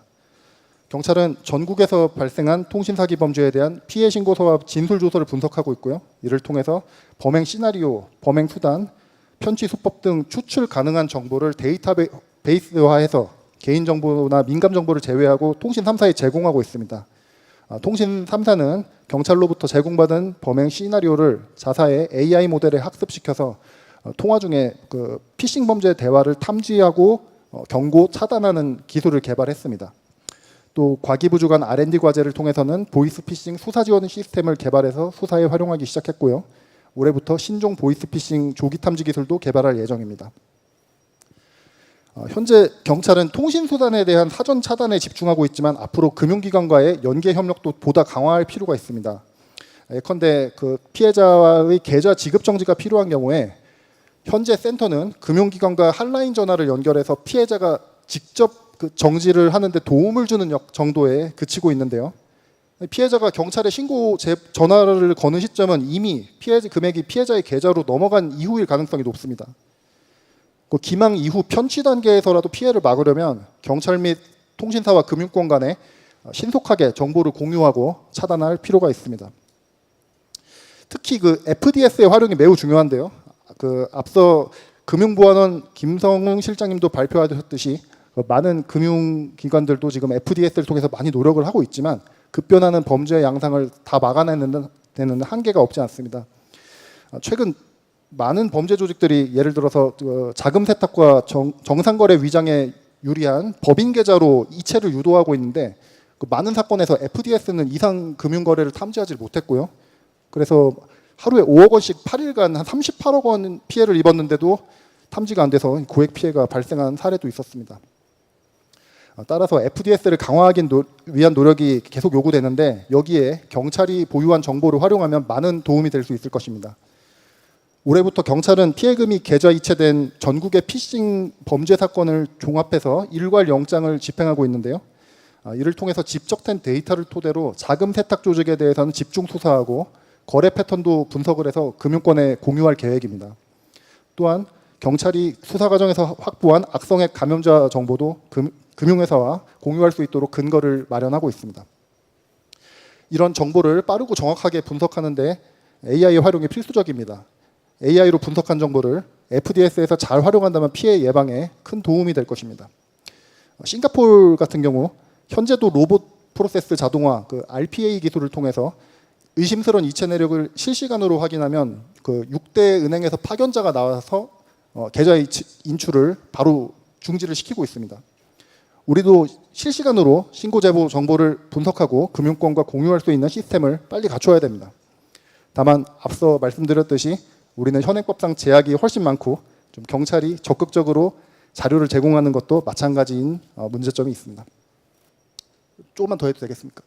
경찰은 전국에서 발생한 통신 사기 범죄에 대한 피해 신고서와 진술 조서를 분석하고 있고요. 이를 통해서 범행 시나리오, 범행 수단, 편취 수법 등 추출 가능한 정보를 데이터베이스화해서 개인정보나 민감정보를 제외하고 통신 3사에 제공하고 있습니다. 통신 3사는 경찰로부터 제공받은 범행 시나리오를 자사의 AI 모델에 학습시켜서 통화 중에 그 피싱 범죄 대화를 탐지하고 경고 차단하는 기술을 개발했습니다. 또 과기부 주관 R&D 과제를 통해서는 보이스피싱 수사 지원 시스템을 개발해서 수사에 활용하기 시작했고요. 올해부터 신종 보이스피싱 조기 탐지 기술도 개발할 예정입니다. 현재 경찰은 통신수단에 대한 사전 차단에 집중하고 있지만 앞으로 금융기관과의 연계 협력도 보다 강화할 필요가 있습니다. 예컨대 그 피해자의 계좌 지급 정지가 필요한 경우에 현재 센터는 금융기관과 한라인 전화를 연결해서 피해자가 직접 그 정지를 하는데 도움을 주는 정도에 그치고 있는데요. 피해자가 경찰에 신고 전화를 거는 시점은 이미 피해자 금액이 피해자의 계좌로 넘어간 이후일 가능성이 높습니다. 그 기망 이후 편취 단계에서라도 피해를 막으려면 경찰 및 통신사와 금융권 간에 신속하게 정보를 공유하고 차단할 필요가 있습니다. 특히 그 FDS의 활용이 매우 중요한데요. 그 앞서 금융보안원 김성웅 실장님도 발표하셨듯이 많은 금융기관들도 지금 FDS를 통해서 많이 노력을 하고 있지만 급변하는 범죄 양상을 다 막아내는 데는 한계가 없지 않습니다. 최근 많은 범죄 조직들이 예를 들어서 자금 세탁과 정상거래 위장에 유리한 법인 계좌로 이체를 유도하고 있는데 그 많은 사건에서 FDS는 이상 금융 거래를 탐지하지 못했고요. 그래서 하루에 5억 원씩 8일간 한 38억 원 피해를 입었는데도 탐지가 안 돼서 고액 피해가 발생한 사례도 있었습니다. 따라서 FDS를 강화하기 위한 노력이 계속 요구되는데 여기에 경찰이 보유한 정보를 활용하면 많은 도움이 될 수 있을 것입니다. 올해부터 경찰은 피해금이 계좌 이체된 전국의 피싱 범죄 사건을 종합해서 일괄 영장을 집행하고 있는데요. 이를 통해서 집적된 데이터를 토대로 자금 세탁 조직에 대해서는 집중 수사하고 거래 패턴도 분석을 해서 금융권에 공유할 계획입니다. 또한 경찰이 수사 과정에서 확보한 악성액 감염자 정보도 금융회사와 공유할 수 있도록 근거를 마련하고 있습니다. 이런 정보를 빠르고 정확하게 분석하는 데 AI 활용이 필수적입니다. AI로 분석한 정보를 FDS에서 잘 활용한다면 피해 예방에 큰 도움이 될 것입니다. 싱가포르 같은 경우 현재도 로봇 프로세스 자동화, 그 RPA 기술을 통해서 의심스러운 이체 내역을 실시간으로 확인하면 그 6대 은행에서 파견자가 나와서 계좌 인출을 바로 중지를 시키고 있습니다. 우리도 실시간으로 신고 제보 정보를 분석하고 금융권과 공유할 수 있는 시스템을 빨리 갖춰야 됩니다. 다만 앞서 말씀드렸듯이 우리는 현행법상 제약이 훨씬 많고 좀 경찰이 적극적으로 자료를 제공하는 것도 마찬가지인 문제점이 있습니다. 조금만 더 해도 되겠습니까?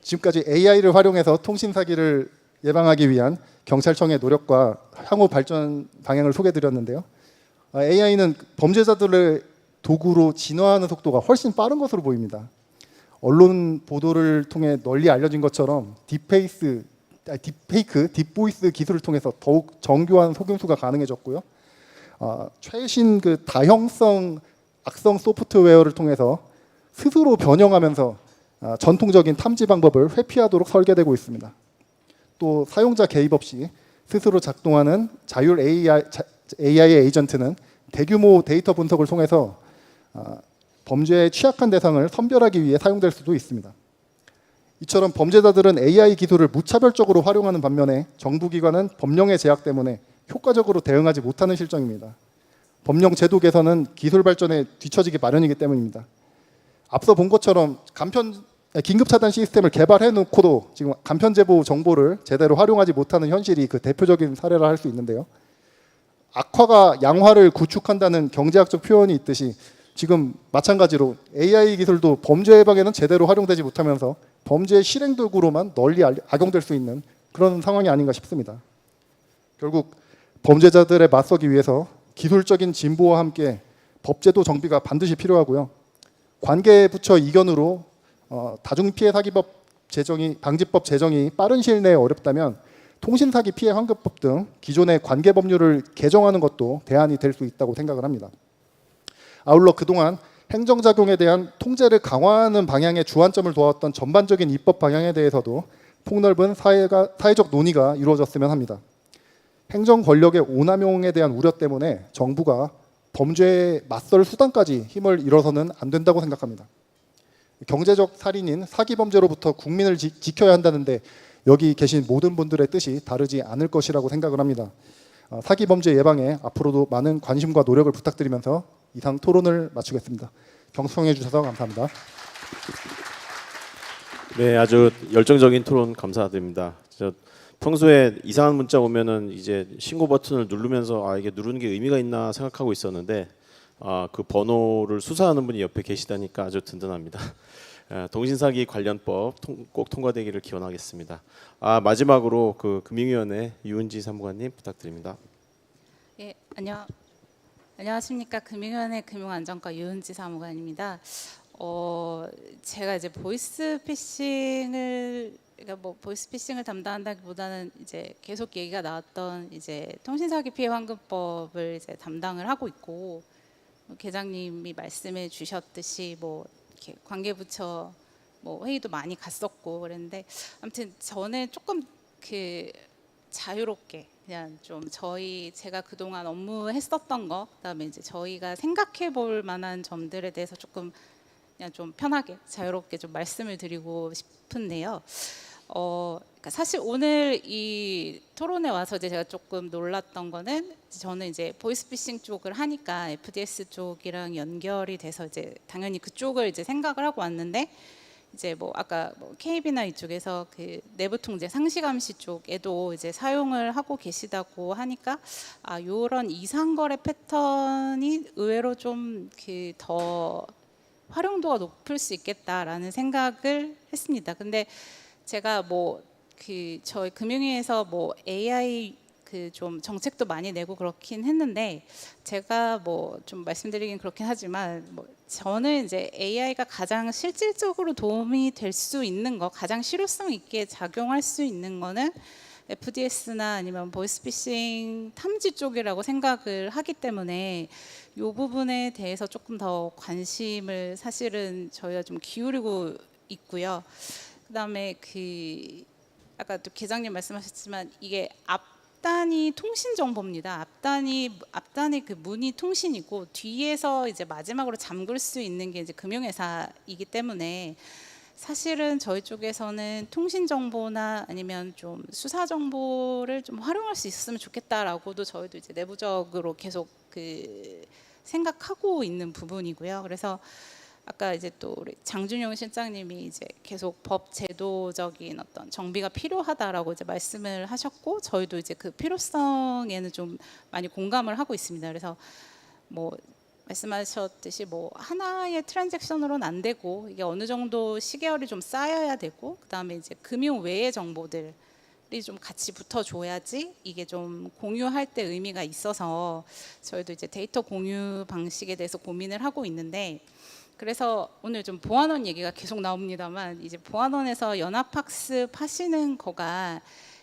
지금까지 AI를 활용해서 통신 사기를 예방하기 위한 경찰청의 노력과 향후 발전 방향을 소개드렸는데요. AI는 범죄자들의 도구로 진화하는 속도가 훨씬 빠른 것으로 보입니다. 언론 보도를 통해 널리 알려진 것처럼 딥페이크, 딥보이스 기술을 통해서 더욱 정교한 속임수가 가능해졌고요. 최신 그 다형성 악성 소프트웨어를 통해서 스스로 변형하면서 전통적인 탐지 방법을 회피하도록 설계되고 있습니다. 또 사용자 개입 없이 스스로 작동하는 자율 AI의 에이전트는 대규모 데이터 분석을 통해서 범죄에 취약한 대상을 선별하기 위해 사용될 수도 있습니다. 이처럼 범죄자들은 AI 기술을 무차별적으로 활용하는 반면에 정부기관은 법령의 제약 때문에 효과적으로 대응하지 못하는 실정입니다. 법령 제도 개선은 기술 발전에 뒤처지기 마련이기 때문입니다. 앞서 본 것처럼 긴급 차단 시스템을 개발해 놓고도 지금 간편 제보 정보를 제대로 활용하지 못하는 현실이 그 대표적인 사례라 할 수 있는데요. 악화가 양화를 구축한다는 경제학적 표현이 있듯이 지금 마찬가지로 AI 기술도 범죄 예방에는 제대로 활용되지 못하면서 범죄 실행 도구로만 널리 악용될 수 있는 그런 상황이 아닌가 싶습니다. 결국 범죄자들에 맞서기 위해서 기술적인 진보와 함께 법제도 정비가 반드시 필요하고요. 관계부처 이견으로 다중피해 사기법 방지법 제정이 빠른 시일 내에 어렵다면 통신사기 피해 환급법 등 기존의 관계 법률을 개정하는 것도 대안이 될 수 있다고 생각을 합니다. 아울러 그동안 행정작용에 대한 통제를 강화하는 방향에 주안점을 두었던 전반적인 입법 방향에 대해서도 폭넓은 사회적 논의가 이루어졌으면 합니다. 행정 권력의 오남용에 대한 우려 때문에 정부가 범죄에 맞설 수단까지 힘을 잃어서는 안 된다고 생각합니다. 경제적 살인인 사기 범죄로부터 국민을 지켜야 한다는데 여기 계신 모든 분들의 뜻이 다르지 않을 것이라고 생각을 합니다. 사기 범죄 예방에 앞으로도 많은 관심과 노력을 부탁드리면서 이상 토론을 마치겠습니다. 경청해 주셔서 감사합니다. 네, 아주 열정적인 토론 감사드립니다. 저 평소에 이상한 문자 오면은 이제 신고 버튼을 누르면서 이게 누르는 게 의미가 있나 생각하고 있었는데 그 번호를 수사하는 분이 옆에 계시다니까 아주 든든합니다. 동신사기 관련법 꼭 통과되기를 기원하겠습니다. 마지막으로 그 금융위원회 유은지 사무관님 부탁드립니다. 예, 안녕하십니까. 금융위원회 금융안전과 유은지 사무관입니다. 제가 이제 보이스피싱을 담당한다기보다는 이제 계속 얘기가 나왔던 이제 통신사기 피해 환급법을 이제 담당을 하고 있고, 계장님이 말씀해 주셨듯이 뭐 이렇게 관계부처 뭐 회의도 많이 갔었고 그랬는데, 아무튼 저는 조금 그 자유롭게 그냥 좀 제가 그동안 업무했었던 거, 그다음에 이제 저희가 생각해 볼 만한 점들에 대해서 조금 그냥 좀 편하게 자유롭게 좀 말씀을 드리고 싶은데요. 그러니까 사실 오늘 이 토론에 와서 이제 제가 조금 놀랐던 거는, 저는 이제 보이스피싱 쪽을 하니까 FDS 쪽이랑 연결이 돼서 이제 당연히 그쪽을 이제 생각을 하고 왔는데, 이제 뭐 아까 뭐 KB나 이쪽에서 그 내부 통제 상시 감시 쪽에도 이제 사용을 하고 계시다고 하니까 요런 이상 거래 패턴이 의외로 좀 그 더 활용도가 높을 수 있겠다라는 생각을 했습니다. 근데 제가 뭐 그 저희 금융위에서 뭐 AI 그 좀 정책도 많이 내고 그렇긴 했는데, 제가 뭐 좀 말씀드리긴 그렇긴 하지만 뭐 저는 이제 AI가 가장 실질적으로 도움이 될 수 있는 거, 가장 실효성 있게 작용할 수 있는 거는 FDS나 아니면 보이스피싱 탐지 쪽이라고 생각을 하기 때문에 이 부분에 대해서 조금 더 관심을 사실은 저희가 좀 기울이고 있고요. 그다음에 그 아까 또 계장님 말씀하셨지만 이게 앞단이 통신 정보입니다. 앞단이 그 문이 통신이고, 뒤에서 이제 마지막으로 잠글 수 있는 게 이제 금융회사이기 때문에 사실은 저희 쪽에서는 통신 정보나 아니면 좀 수사 정보를 좀 활용할 수 있었으면 좋겠다라고도 저희도 이제 내부적으로 계속 그 생각하고 있는 부분이고요. 그래서 아까 이제 또 우리 장준용 실장님이 이제 계속 법 제도적인 어떤 정비가 필요하다라고 이제 말씀을 하셨고, 저희도 이제 그 필요성에는 좀 많이 공감을 하고 있습니다. 그래서 뭐 말씀하셨듯이 뭐 하나의 트랜잭션으로는 안 되고, 이게 어느 정도 시계열이 좀 쌓여야 되고, 그다음에 이제 금융 외의 정보들이 좀 같이 붙어줘야지 이게 좀 공유할 때 의미가 있어서 저희도 이제 데이터 공유 방식에 대해서 고민을 하고 있는데, 그래서 오늘 좀 보안원 얘기가 계속 나옵니다만, 이제 보안원에서 연합학습 하시는 거가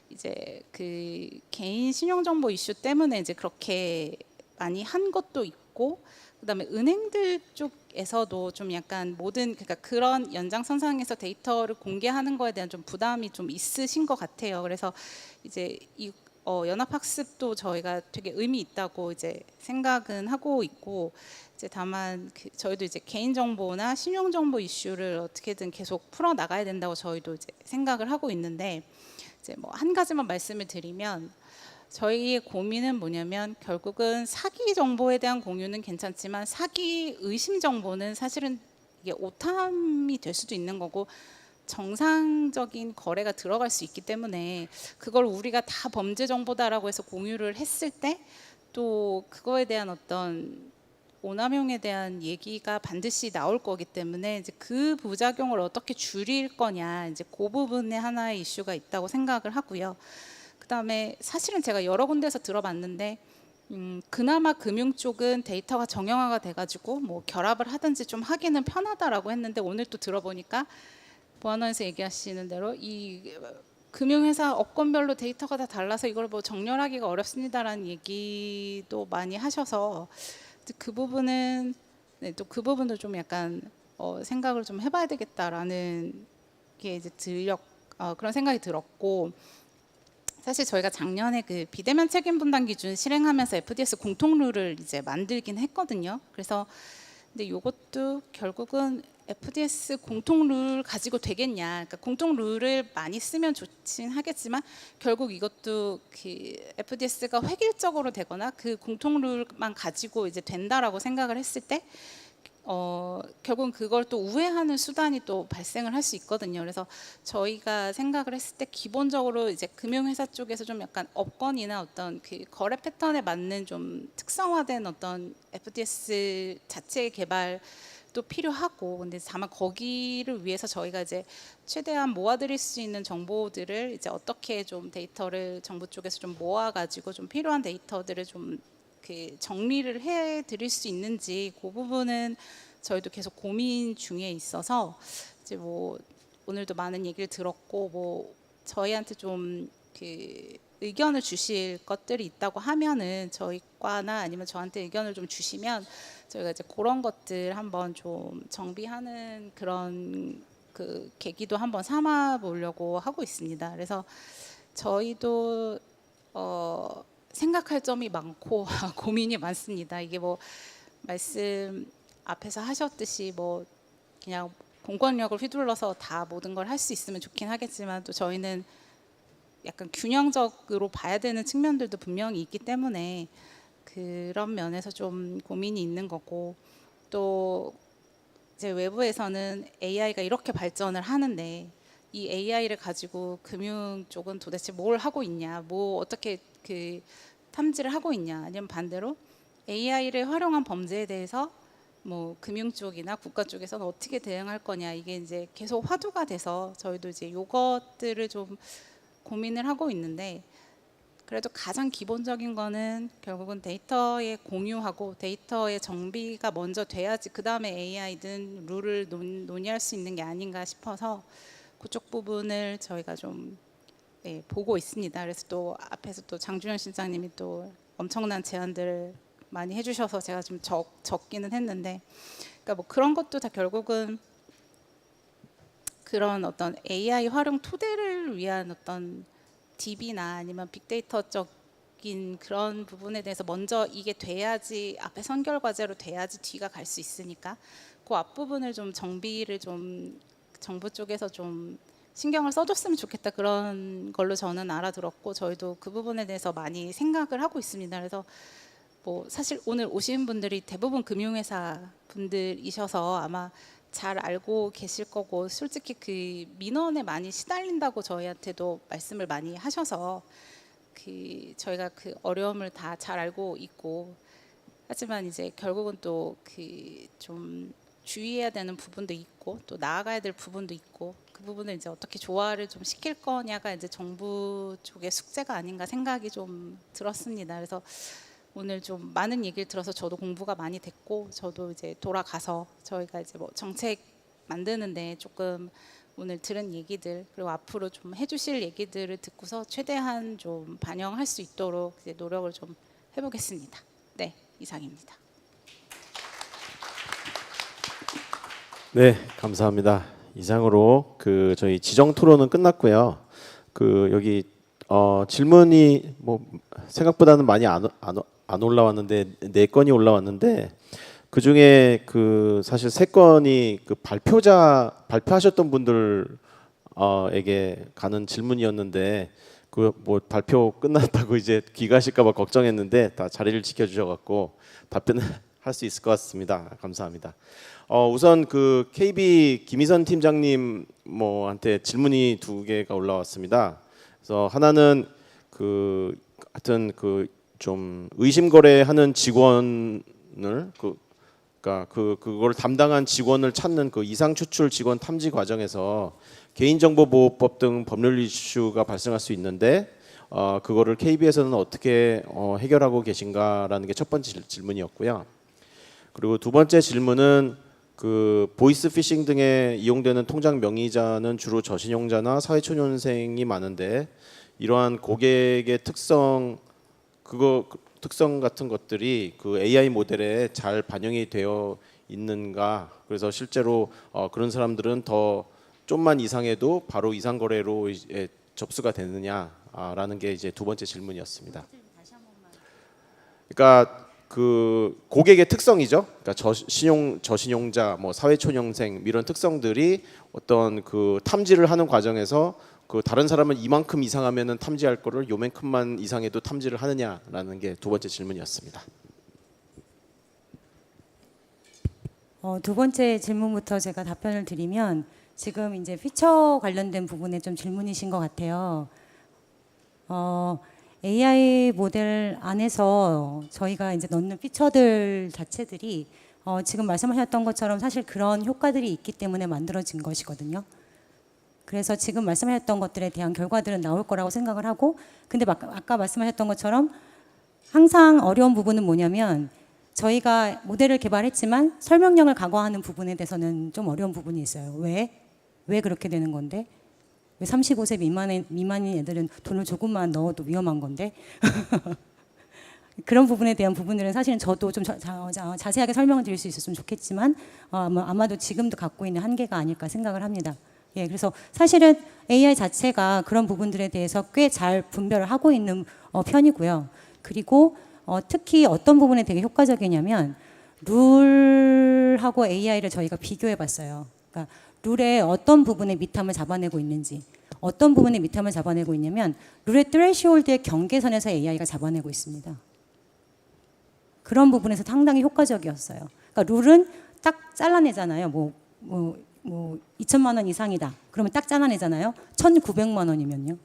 이제 그 개인 신용정보 이슈 때문에 이제 그렇게 많이 한 것도 있고, 그다음에 은행들 쪽에서도 좀 약간 그러니까 그런 연장선상에서 데이터를 공개하는 거에 대한 좀 부담이 좀 있으신 것 같아요. 그래서 이제 이 연합학습도 저희가 되게 의미 있다고 이제 생각은 하고 있고, 이제 다만 저희도 이제 개인정보나 신용정보 이슈를 어떻게든 계속 풀어 나가야 된다고 저희도 이제 생각을 하고 있는데, 이제 뭐 한 가지만 말씀을 드리면, 저희의 고민은 뭐냐면 결국은 사기 정보에 대한 공유는 괜찮지만 사기 의심 정보는 사실은 이게 오탐이 될 수도 있는 거고 정상적인 거래가 들어갈 수 있기 때문에, 그걸 우리가 다 범죄 정보다라고 해서 공유를 했을 때 또 그거에 대한 어떤 오남용에 대한 얘기가 반드시 나올 거기 때문에, 이제 그 부작용을 어떻게 줄일 거냐, 이제 그 부분에 하나의 이슈가 있다고 생각을 하고요. 그다음에 사실은 제가 여러 군데에서 들어봤는데 그나마 금융 쪽은 데이터가 정형화가 돼가지고 뭐 결합을 하든지 좀 하기는 편하다라고 했는데, 오늘 또 들어보니까 보안원에서 얘기하시는 대로 이 금융회사 업권별로 데이터가 다 달라서 이걸 뭐 정렬하기가 어렵습니다라는 얘기도 많이 하셔서, 그 부분은 또 그 부분도 좀 약간 생각을 좀 해봐야 되겠다라는 게 이제 그런 생각이 들었고, 사실 저희가 작년에 그 비대면 책임 분담 기준 실행하면서 FDS 공통 룰을 이제 만들긴 했거든요. 그래서 근데 이것도 결국은 FDS 공통 룰 가지고 되겠냐? 그러니까 공통 룰을 많이 쓰면 좋긴 하겠지만 결국 이것도 그 FDS가 획일적으로 되거나 그 공통 룰만 가지고 이제 된다라고 생각을 했을 때 결국은 그걸 또 우회하는 수단이 또 발생을 할 수 있거든요. 그래서 저희가 생각을 했을 때 기본적으로 이제 금융회사 쪽에서 좀 약간 업권이나 어떤 그 거래 패턴에 맞는 좀 특성화된 어떤 FDS 자체의 개발도 필요하고, 근데 다만 거기를 위해서 저희가 이제 최대한 모아드릴 수 있는 정보들을 이제 어떻게 좀 데이터를 정부 쪽에서 좀 모아가지고 좀 필요한 데이터들을 좀 그 정리를 해 드릴 수 있는지 그 부분은 저희도 계속 고민 중에 있어서 이제 뭐 오늘도 많은 얘기를 들었고 뭐 저희한테 좀 그 의견을 주실 것들이 있다고 하면은 저희 과나 아니면 저한테 의견을 좀 주시면 저희가 이제 그런 것들 한번 좀 정비하는 그런 그 계기도 한번 삼아 보려고 하고 있습니다. 그래서 저희도 생각할 점이 많고 고민이 많습니다. 이게 뭐 말씀 앞에서 하셨듯이 뭐 그냥 공권력을 휘둘러서 다 모든 걸 할 수 있으면 좋긴 하겠지만 또 저희는 약간 균형적으로 봐야 되는 측면들도 분명히 있기 때문에 그런 면에서 좀 고민이 있는 거고, 또 이제 외부에서는 AI가 이렇게 발전을 하는데 이 AI를 가지고 금융 쪽은 도대체 뭘 하고 있냐, 뭐 어떻게 그 탐지를 하고 있냐, 아니면 반대로 AI를 활용한 범죄에 대해서 뭐 금융 쪽이나 국가 쪽에서는 어떻게 대응할 거냐, 이게 이제 계속 화두가 돼서 저희도 이제 요것들을 좀 고민을 하고 있는데, 그래도 가장 기본적인 거는 결국은 데이터의 공유하고 데이터의 정비가 먼저 돼야지 그 다음에 AI든 룰을 논의할 수 있는 게 아닌가 싶어서 그쪽 부분을 저희가 좀 보고 있습니다. 그래서 또 앞에서 또 장준현 실장님이 또 엄청난 제안들을 많이 해주셔서 제가 좀 적기는 했는데, 그러니까 뭐 그런 것도 다 결국은 그런 어떤 AI 활용 토대를 위한 어떤 DB나 아니면 빅데이터적인 그런 부분에 대해서 먼저 이게 돼야지 앞에 선결 과제로 돼야지 뒤가 갈 수 있으니까 그 앞부분을 좀 정비를 좀 정부 쪽에서 좀 신경을 써줬으면 좋겠다, 그런 걸로 저는 알아들었고 저희도 그 부분에 대해서 많이 생각을 하고 있습니다. 그래서 뭐 사실 오늘 오신 분들이 대부분 금융회사 분들이셔서 아마 잘 알고 계실 거고, 솔직히 그 민원에 많이 시달린다고 저희한테도 말씀을 많이 하셔서 그 저희가 그 어려움을 다 잘 알고 있고, 하지만 이제 결국은 또 그 좀 주의해야 되는 부분도 있고 또 나아가야 될 부분도 있고, 그 부분을 이제 어떻게 조화를 좀 시킬 거냐가 이제 정부 쪽의 숙제가 아닌가 생각이 좀 들었습니다. 그래서 오늘 좀 많은 얘기를 들어서 저도 공부가 많이 됐고, 저도 이제 돌아가서 저희가 이제 뭐 정책 만드는데 조금 오늘 들은 얘기들 그리고 앞으로 좀 해주실 얘기들을 듣고서 최대한 좀 반영할 수 있도록 이제 노력을 좀 해보겠습니다. 네, 이상입니다. 네, 감사합니다. 이상으로 그 저희 지정 토론은 끝났고요. 그 여기 질문이 뭐 생각보다는 많이 안 올라왔는데 4건이 올라왔는데, 그 중에 그 사실 3건이 그 발표하셨던 분들에게 가는 질문이었는데, 그 뭐 발표 끝났다고 이제 귀가하실까봐 걱정했는데 다 자리를 지켜주셔갖고 답변을 할 수 있을 것 같습니다. 감사합니다. 우선 그 KB 김희선 팀장님 뭐한테 질문이 2개가 올라왔습니다. 그래서 하나는 그 하여튼 그 좀 의심 거래하는 직원을 그러니까 그걸 담당한 직원을 찾는 그 이상 추출 직원 탐지 과정에서 개인정보보호법 등 법률 이슈가 발생할 수 있는데 그거를 KB에서는 어떻게 해결하고 계신가라는 게 첫 번째 질문이었고요. 그리고 2번째 질문은 그 보이스 피싱 등에 이용되는 통장 명의자는 주로 저신용자나 사회초년생이 많은데, 이러한 고객의 특성 같은 것들이 그 AI 모델에 잘 반영이 되어 있는가, 그래서 실제로 그런 사람들은 더 좀만 이상해도 바로 이상 거래로 접수가 되느냐라는 게 이제 2번째 질문이었습니다. 그러니까 그 고객의 특성이죠. 그러니까 저신용자, 뭐 사회초년생 이런 특성들이 어떤 그 탐지를 하는 과정에서 그 다른 사람은 이만큼 이상하면은 탐지할 거를 요만큼만 이상해도 탐지를 하느냐라는 게 두 번째 질문이었습니다. 두 번째 질문부터 제가 답변을 드리면 지금 이제 피처 관련된 부분에 좀 질문이신 것 같아요. AI 모델 안에서 저희가 이제 넣는 피처들 자체들이 지금 말씀하셨던 것처럼 사실 그런 효과들이 있기 때문에 만들어진 것이거든요. 그래서 지금 말씀하셨던 것들에 대한 결과들은 나올 거라고 생각을 하고, 근데 아까 말씀하셨던 것처럼 항상 어려운 부분은 뭐냐면 저희가 모델을 개발했지만 설명력을 강화하는 부분에 대해서는 좀 어려운 부분이 있어요. 왜 그렇게 되는 건데? 왜 35세 미만인 애들은 돈을 조금만 넣어도 위험한 건데? 그런 부분에 대한 부분들은 사실은 저도 좀 자세하게 설명을 드릴 수 있었으면 좋겠지만 아마도 지금도 갖고 있는 한계가 아닐까 생각을 합니다. 예, 그래서 사실은 AI 자체가 그런 부분들에 대해서 꽤 잘 분별을 하고 있는 편이고요. 그리고 특히 어떤 부분에 되게 효과적이냐면 룰하고 AI를 저희가 비교해 봤어요. 그러니까 룰의 어떤 부분에 밑함을 잡아내고 있는지, 어떤 부분에 밑함을 잡아내고 있냐면 룰의 트레시홀드의 경계선에서 AI가 잡아내고 있습니다. 그런 부분에서 상당히 효과적이었어요. 그러니까 룰은 딱 잘라내잖아요. 뭐 2천만 원 이상이다. 그러면 딱 잘라내잖아요. 1,900만 원이면요.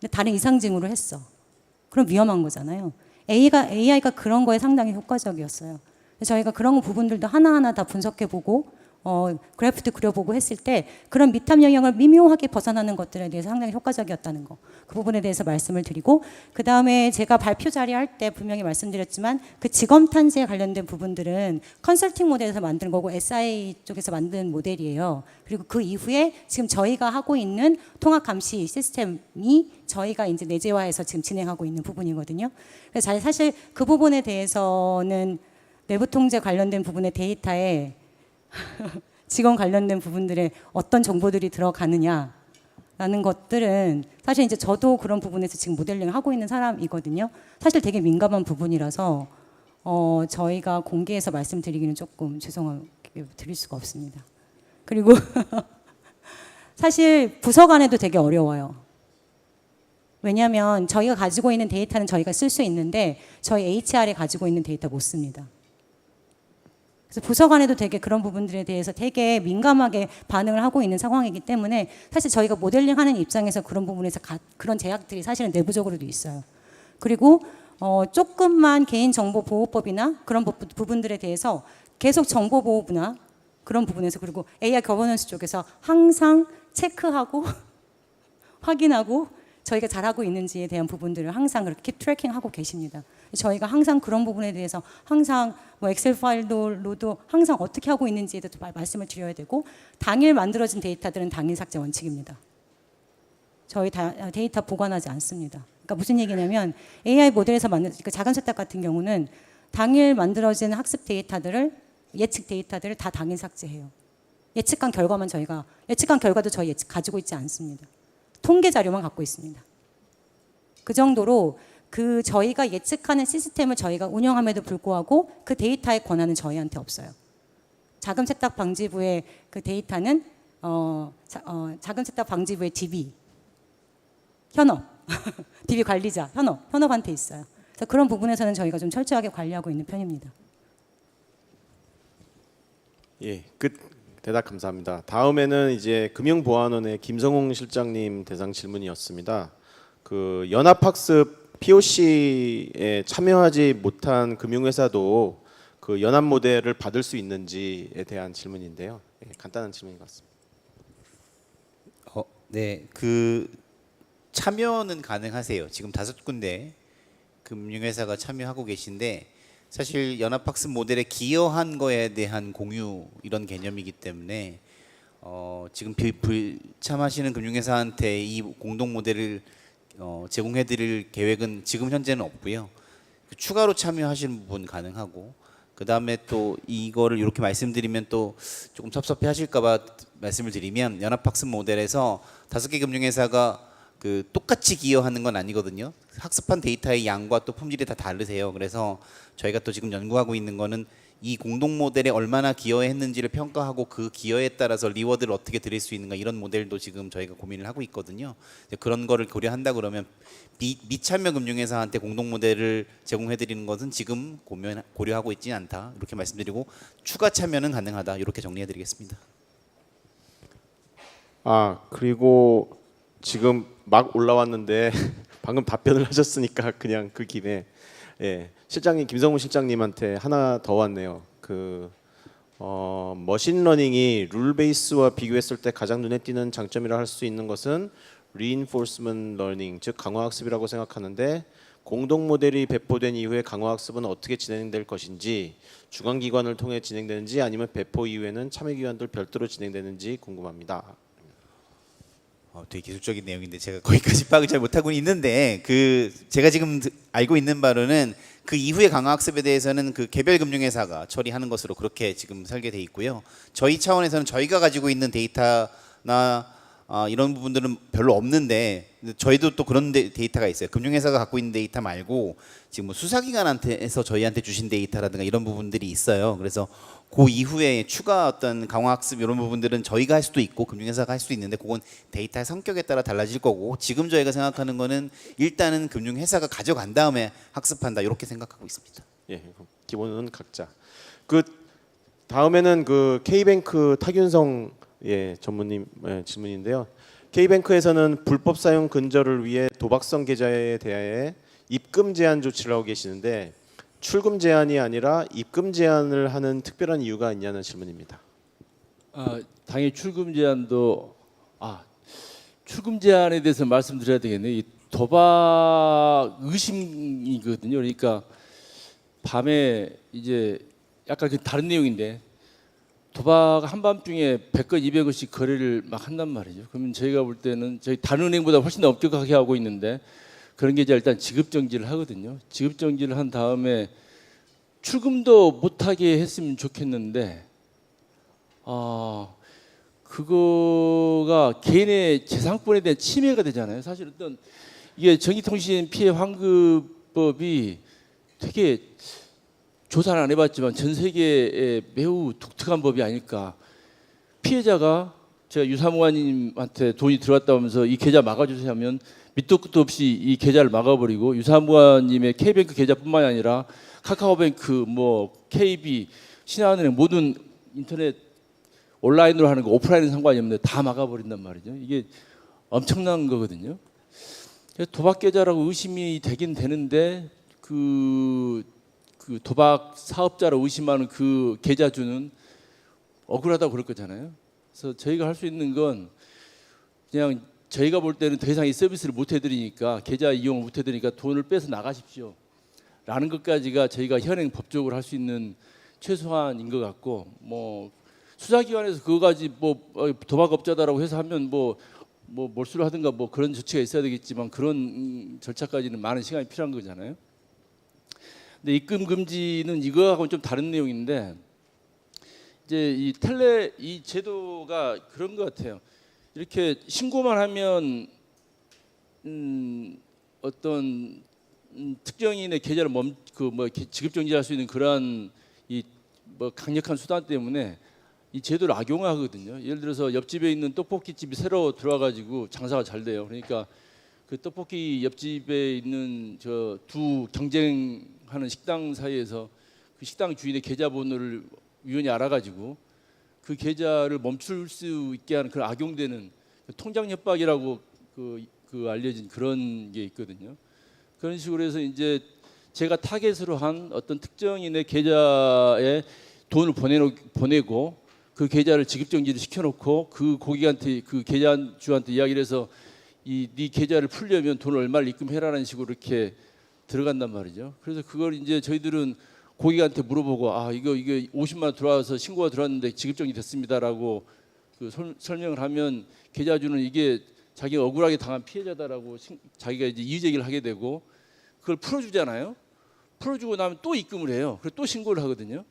근데 다른 이상징후를 했어. 그럼 위험한 거잖아요. AI가 그런 거에 상당히 효과적이었어요. 저희가 그런 부분들도 하나하나 다 분석해보고 그래프도 그려보고 했을 때 그런 미탐 영역을 미묘하게 벗어나는 것들에 대해서 상당히 효과적이었다는 거, 그 부분에 대해서 말씀을 드리고, 그 다음에 제가 발표 자리할 때 분명히 말씀드렸지만 그 직업 탐지에 관련된 부분들은 컨설팅 모델에서 만든 거고 SI 쪽에서 만든 모델이에요. 그리고 그 이후에 지금 저희가 하고 있는 통합 감시 시스템이 저희가 이제 내재화해서 지금 진행하고 있는 부분이거든요. 그래서 사실 그 부분에 대해서는 내부 통제 관련된 부분의 데이터에 직원 관련된 부분들에 어떤 정보들이 들어가느냐라는 것들은 사실 이제 저도 그런 부분에서 지금 모델링을 하고 있는 사람이거든요. 사실 되게 민감한 부분이라서 저희가 공개해서 말씀드리기는 조금 죄송하게 드릴 수가 없습니다. 그리고 사실 부서 간에도 되게 어려워요. 왜냐하면 저희가 가지고 있는 데이터는 저희가 쓸 수 있는데 저희 HR에 가지고 있는 데이터 못 씁니다. 그래서 부서 간에도 되게 그런 부분들에 대해서 되게 민감하게 반응을 하고 있는 상황이기 때문에 사실 저희가 모델링하는 입장에서 그런 부분에서 그런 제약들이 사실은 내부적으로도 있어요. 그리고 조금만 개인정보보호법이나 그런 부분들에 대해서 계속 정보보호부나 그런 부분에서, 그리고 AI 거버넌스 쪽에서 항상 체크하고 확인하고 저희가 잘하고 있는지에 대한 부분들을 항상 그렇게 트래킹하고 계십니다. 저희가 항상 그런 부분에 대해서 항상 뭐 엑셀 파일로도 항상 어떻게 하고 있는지에 대해서 말씀을 드려야 되고, 당일 만들어진 데이터들은 당일 삭제 원칙입니다. 저희 데이터 보관하지 않습니다. 그러니까 무슨 얘기냐면 AI 모델에서 만든 그러니까 자간 세탁 같은 경우는 당일 만들어진 학습 데이터들을 예측 데이터들을 다 당일 삭제해요. 예측한 결과도 저희 가지고 있지 않습니다. 통계 자료만 갖고 있습니다. 그 정도로 그 저희가 예측하는 시스템을 저희가 운영함에도 불구하고 그 데이터의 권한은 저희한테 없어요. 자금 세탁 방지부의 그 데이터는 자금 세탁 방지부의 DB 현업 DB 관리자 현업한테 있어요. 그래서 그런 부분에서는 저희가 좀 철저하게 관리하고 있는 편입니다. 예, 대답 감사합니다. 다음에는 이제 금융보안원의 김성웅 실장님 대상 질문이었습니다. 그 연합학습 POC에 참여하지 못한 금융회사도 그 연합 모델을 받을 수 있는지에 대한 질문인데요. 예, 간단한 질문인 것 같습니다. 네, 그 참여는 가능하세요. 지금 5군데 금융회사가 참여하고 계신데 사실 연합학습 모델에 기여한 거에 대한 공유 이런 개념이기 때문에 지금 불참하시는 금융회사한테 이 공동 모델을 제공해드릴 계획은 지금 현재는 없고요. 추가로 참여하시는 부분 가능하고, 그 다음에 또 이거를 이렇게 말씀드리면 또 조금 섭섭해 하실까봐 말씀을 드리면, 연합학습 모델에서 5개 금융회사가 그 똑같이 기여하는 건 아니거든요. 학습한 데이터의 양과 또 품질이 다 다르세요. 그래서 저희가 또 지금 연구하고 있는 거는 이 공동 모델에 얼마나 기여했는지를 평가하고 그 기여에 따라서 리워드를 어떻게 드릴 수 있는가 이런 모델도 지금 저희가 고민을 하고 있거든요. 그런 거를 고려한다 그러면 미참여 금융회사한테 공동 모델을 제공해 드리는 것은 지금 고려하고 있지는 않다 이렇게 말씀드리고 추가 참여는 가능하다 이렇게 정리해 드리겠습니다. 그리고 지금 막 올라왔는데 방금 답변을 하셨으니까 그냥 그 김에 실장님 김성훈 실장님한테 하나 더 왔네요. 머신러닝이 룰 베이스와 비교했을 때 가장 눈에 띄는 장점이라 할 수 있는 것은 reinforcement learning, 즉 강화학습이라고 생각하는데 공동 모델이 배포된 이후에 강화학습은 어떻게 진행될 것인지, 주관기관을 통해 진행되는지 아니면 배포 이후에는 참여기관들 별도로 진행되는지 궁금합니다. 되게 기술적인 내용인데 제가 거기까지 파악을 잘 못하고 있는데 제가 지금 알고 있는 바로는 그 이후의 강화학습에 대해서는 그 개별 금융회사가 처리하는 것으로 그렇게 지금 설계돼 있고요. 저희 차원에서는 저희가 가지고 있는 데이터나 이런 부분들은 별로 없는데 저희도 또 그런 데이터가 있어요. 금융회사가 갖고 있는 데이터 말고 지금 뭐 수사기관한테서 저희한테 주신 데이터라든가 이런 부분들이 있어요. 그래서 그 이후에 추가 어떤 강화학습 이런 부분들은 저희가 할 수도 있고 금융회사가 할 수도 있는데 그건 데이터의 성격에 따라 달라질 거고 지금 저희가 생각하는 거는 일단은 금융회사가 가져간 다음에 학습한다 이렇게 생각하고 있습니다. 기본은 각자. 그 다음에는 그 K뱅크 타균성 전무님 질문인데요. K뱅크에서는 불법 사용 근절을 위해 도박성 계좌에 대하여 입금 제한 조치를 하고 계시는데 출금 제한이 아니라 입금 제한을 하는 특별한 이유가 있냐는 질문입니다. 당연히 출금 제한도 출금 제한에 대해서 말씀드려야 되겠네요. 이 도박 의심이거든요. 그러니까 밤에 이제 약간 그 다른 내용인데 도박 한밤중에 100건 200원씩 거래를 막 한단 말이죠. 그러면 저희가 볼 때는 저희 다른 은행보다 훨씬 더 엄격하게 하고 있는데 그런 계좌 일단 지급 정지를 하거든요. 지급 정지를 한 다음에 출금도 못하게 했으면 좋겠는데 그거가 개인의 재산권에 대한 침해가 되잖아요. 사실 어떤 이게 전기통신 피해 환급법이 되게 조사를 안 해봤지만 전 세계에 매우 독특한 법이 아닐까. 피해자가 제가 유사무관님한테 돈이 들어갔다 하면서 이 계좌 막아주세요 하면 밑도 끝도 없이 이 계좌를 막아버리고 유사무관님의 K뱅크 계좌뿐만이 아니라 카카오뱅크, KB, 신한은행 모든 인터넷 온라인으로 하는 거 오프라인은 상관이 없는데 다 막아버린단 말이죠. 이게 엄청난 거거든요. 도박 계좌라고 의심이 되긴 되는데 그 도박 사업자로 의심하는 그 계좌주는 억울하다고 그럴 거잖아요. 그래서 저희가 할 수 있는 건 그냥 저희가 볼 때는 더 이상 이 서비스를 못 해드리니까 계좌 이용을 못 해드리니까 돈을 빼서 나가십시오 라는 것까지가 저희가 현행 법적으로 할 수 있는 최소한인 것 같고 수사기관에서 그거까지 도박업자다라고 해서 하면 몰수를 하든가 그런 조치가 있어야 되겠지만 그런 절차까지는 많은 시간이 필요한 거잖아요. 근데 입금 금지는 이거하고는 좀 다른 내용인데 이제 이 제도가 그런 것 같아요. 이렇게 신고만 하면 어떤 특정인의 계좌를 지급 정지할 수 있는 그러한 강력한 수단 때문에 이 제도를 악용하거든요. 예를 들어서 옆집에 있는 떡볶이집이 새로 들어와가지고 장사가 잘 돼요. 그러니까 그 떡볶이 옆집에 있는 저 두 경쟁하는 식당 사이에서 그 식당 주인의 계좌번호를 우연히 알아가지고 그 계좌를 멈출 수 있게 하는 그런 악용되는 통장 협박이라고 그 알려진 그런 게 있거든요. 그런 식으로 해서 이제 제가 타겟으로 한 어떤 특정인의 계좌에 돈을 보내고 그 계좌를 지급정지를 시켜놓고 그 고객한테 그 계좌주한테 이야기를 해서 네 계좌를 풀려면 돈을 얼마를 입금해라는 식으로 이렇게 들어간단 말이죠. 그래서 그걸 이제 저희들은 고객한테 물어보고 이거 50만 원 들어와서 신고가 들어왔는데 지급정지 됐습니다라고 설명을 하면 계좌주는 이게 자기가 억울하게 당한 피해자다라고 자기가 이제 이의 제기를 하게 되고 그걸 풀어주잖아요. 풀어주고 나면 또 입금을 해요. 그리고 또 신고를 하거든요.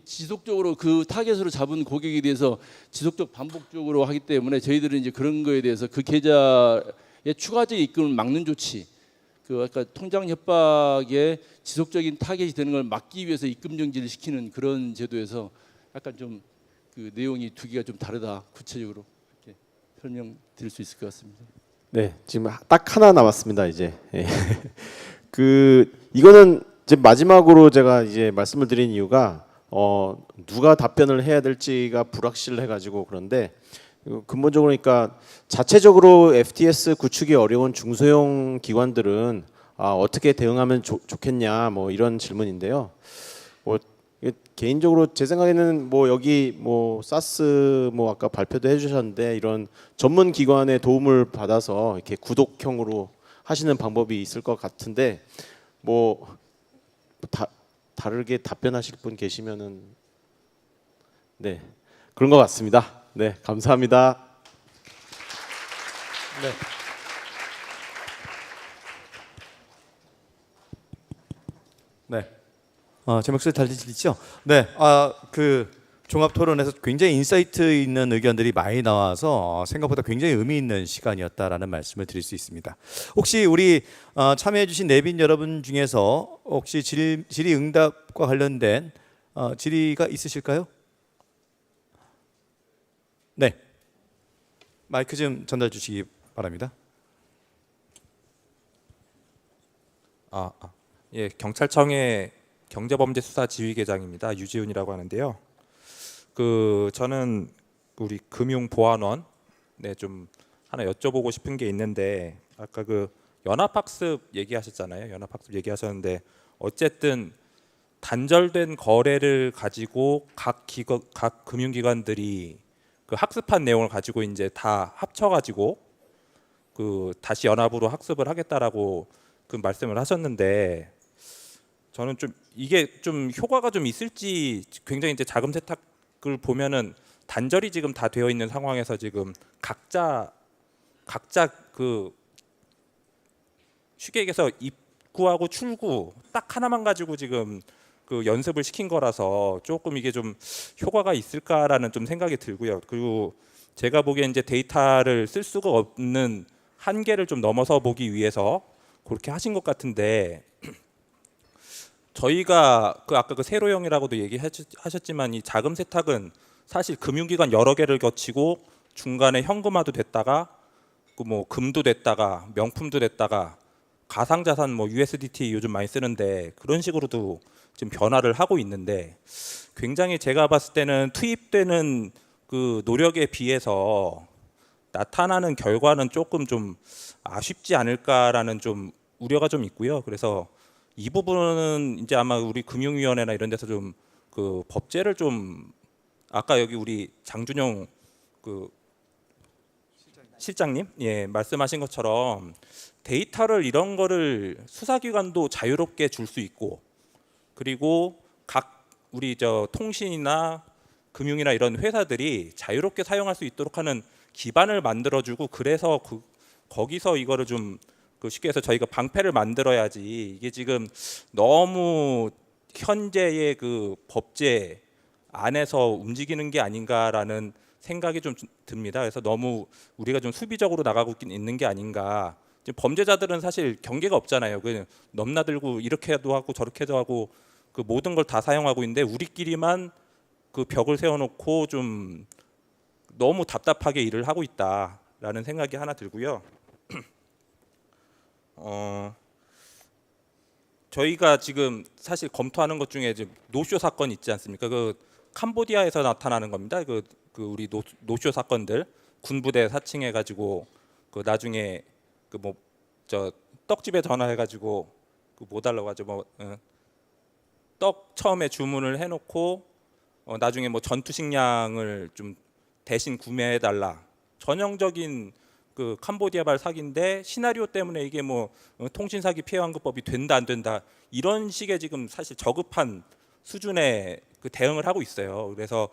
지속적으로 그 타겟으로 잡은 고객에 대해서 지속적 반복적으로 하기 때문에 저희들은 이제 그런 거에 대해서 그 계좌에 추가적인 입금을 막는 조치, 그 아까 통장 협박에 지속적인 타겟이 되는 걸 막기 위해서 입금 정지를 시키는 그런 제도에서 약간 좀 그 내용이 두 개가 좀 다르다. 구체적으로 이렇게 설명드릴 수 있을 것 같습니다. 네, 지금 딱 하나 남았습니다. 이제 예. 이거는 이제 마지막으로 제가 이제 말씀을 드린 이유가 누가 답변을 해야 될지가 불확실해가지고 그런데 근본적으로 그러니까 자체적으로 FTS 구축이 어려운 중소형 기관들은 어떻게 대응하면 좋겠냐 뭐 이런 질문인데요. 뭐 개인적으로 제 생각에는 뭐 여기 뭐 사스 뭐 아까 발표도 해주셨는데 이런 전문 기관의 도움을 받아서 이렇게 구독형으로 하시는 방법이 있을 것 같은데 뭐 다르게 답변하실 분 계시면은 네 그런 것 같습니다. 네 감사합니다. 네. 제 목소리 잘 들리시죠? 네. 그 종합 토론에서 굉장히 인사이트 있는 의견들이 많이 나와서 생각보다 굉장히 의미 있는 시간이었다라는 말씀을 드릴 수 있습니다. 혹시 우리 참여해주신 내빈 여러분 중에서 혹시 질의응답과 관련된 질의가 있으실까요? 네. 마이크 좀 전달 주시기 바랍니다. 예, 경찰청의 경제범죄수사지휘계장입니다. 유지훈이라고 하는데요. 저는 우리 금융보안원 좀 하나 여쭤보고 싶은 게 있는데 아까 연합학습 얘기하셨잖아요. 연합학습 얘기하셨는데 어쨌든 단절된 거래를 가지고 각 금융기관들이 학습한 내용을 가지고 이제 다 합쳐가지고 다시 연합으로 학습을 하겠다라고 말씀을 하셨는데 저는 좀 이게 좀 효과가 좀 있을지 굉장히 이제 자금 세탁을 보면은 단절이 지금 다 되어 있는 상황에서 지금 각자 쉽게 얘기해서 입구하고 출구 딱 하나만 가지고 지금 연습을 시킨 거라서 조금 이게 좀 효과가 있을까라는 좀 생각이 들고요. 그리고 제가 보기엔 이제 데이터를 쓸 수가 없는 한계를 좀 넘어서 보기 위해서 그렇게 하신 것 같은데 저희가 아까 세로형이라고도 얘기하셨지만 이 자금 세탁은 사실 금융기관 여러 개를 거치고 중간에 현금화도 됐다가 뭐 금도 됐다가 명품도 됐다가 가상자산 뭐 USDT 요즘 많이 쓰는데 그런 식으로도 지금 변화를 하고 있는데 굉장히 제가 봤을 때는 투입되는 노력에 비해서 나타나는 결과는 조금 좀 아쉽지 않을까라는 좀 우려가 좀 있고요. 그래서 이 부분은 이제 아마 우리 금융위원회나 이런 데서 좀 법제를 좀 아까 여기 우리 장준영 실장님 말씀하신 것처럼 데이터를 이런 거를 수사기관도 자유롭게 줄 수 있고 그리고 각 우리 통신이나 금융이나 이런 회사들이 자유롭게 사용할 수 있도록 하는 기반을 만들어주고 그래서 거기서 이거를 좀 쉽게 해서 저희가 방패를 만들어야지 이게 지금 너무 현재의 법제 안에서 움직이는 게 아닌가라는 생각이 좀 듭니다. 그래서 너무 우리가 좀 수비적으로 나가고 있는 게 아닌가. 지금 범죄자들은 사실 경계가 없잖아요. 넘나들고 이렇게도 하고 저렇게도 하고 모든 걸 다 사용하고 있는데 우리끼리만 벽을 세워놓고 좀 너무 답답하게 일을 하고 있다라는 생각이 하나 들고요. 저희가 지금 사실 검토하는 것 중에 지금 노쇼 사건 있지 않습니까? 캄보디아에서 나타나는 겁니다. 우리 노쇼 사건들 군부대 사칭해 가지고 나중에 떡집에 전화해 가지고 뭐 달라고 하죠. 떡 처음에 주문을 해놓고 나중에 뭐 전투식량을 좀 대신 구매해 달라. 전형적인 캄보디아발 사기인데 시나리오 때문에 이게 뭐 통신 사기 피해 환급법이 된다 안 된다 이런 식의 지금 사실 저급한 수준의 대응을 하고 있어요. 그래서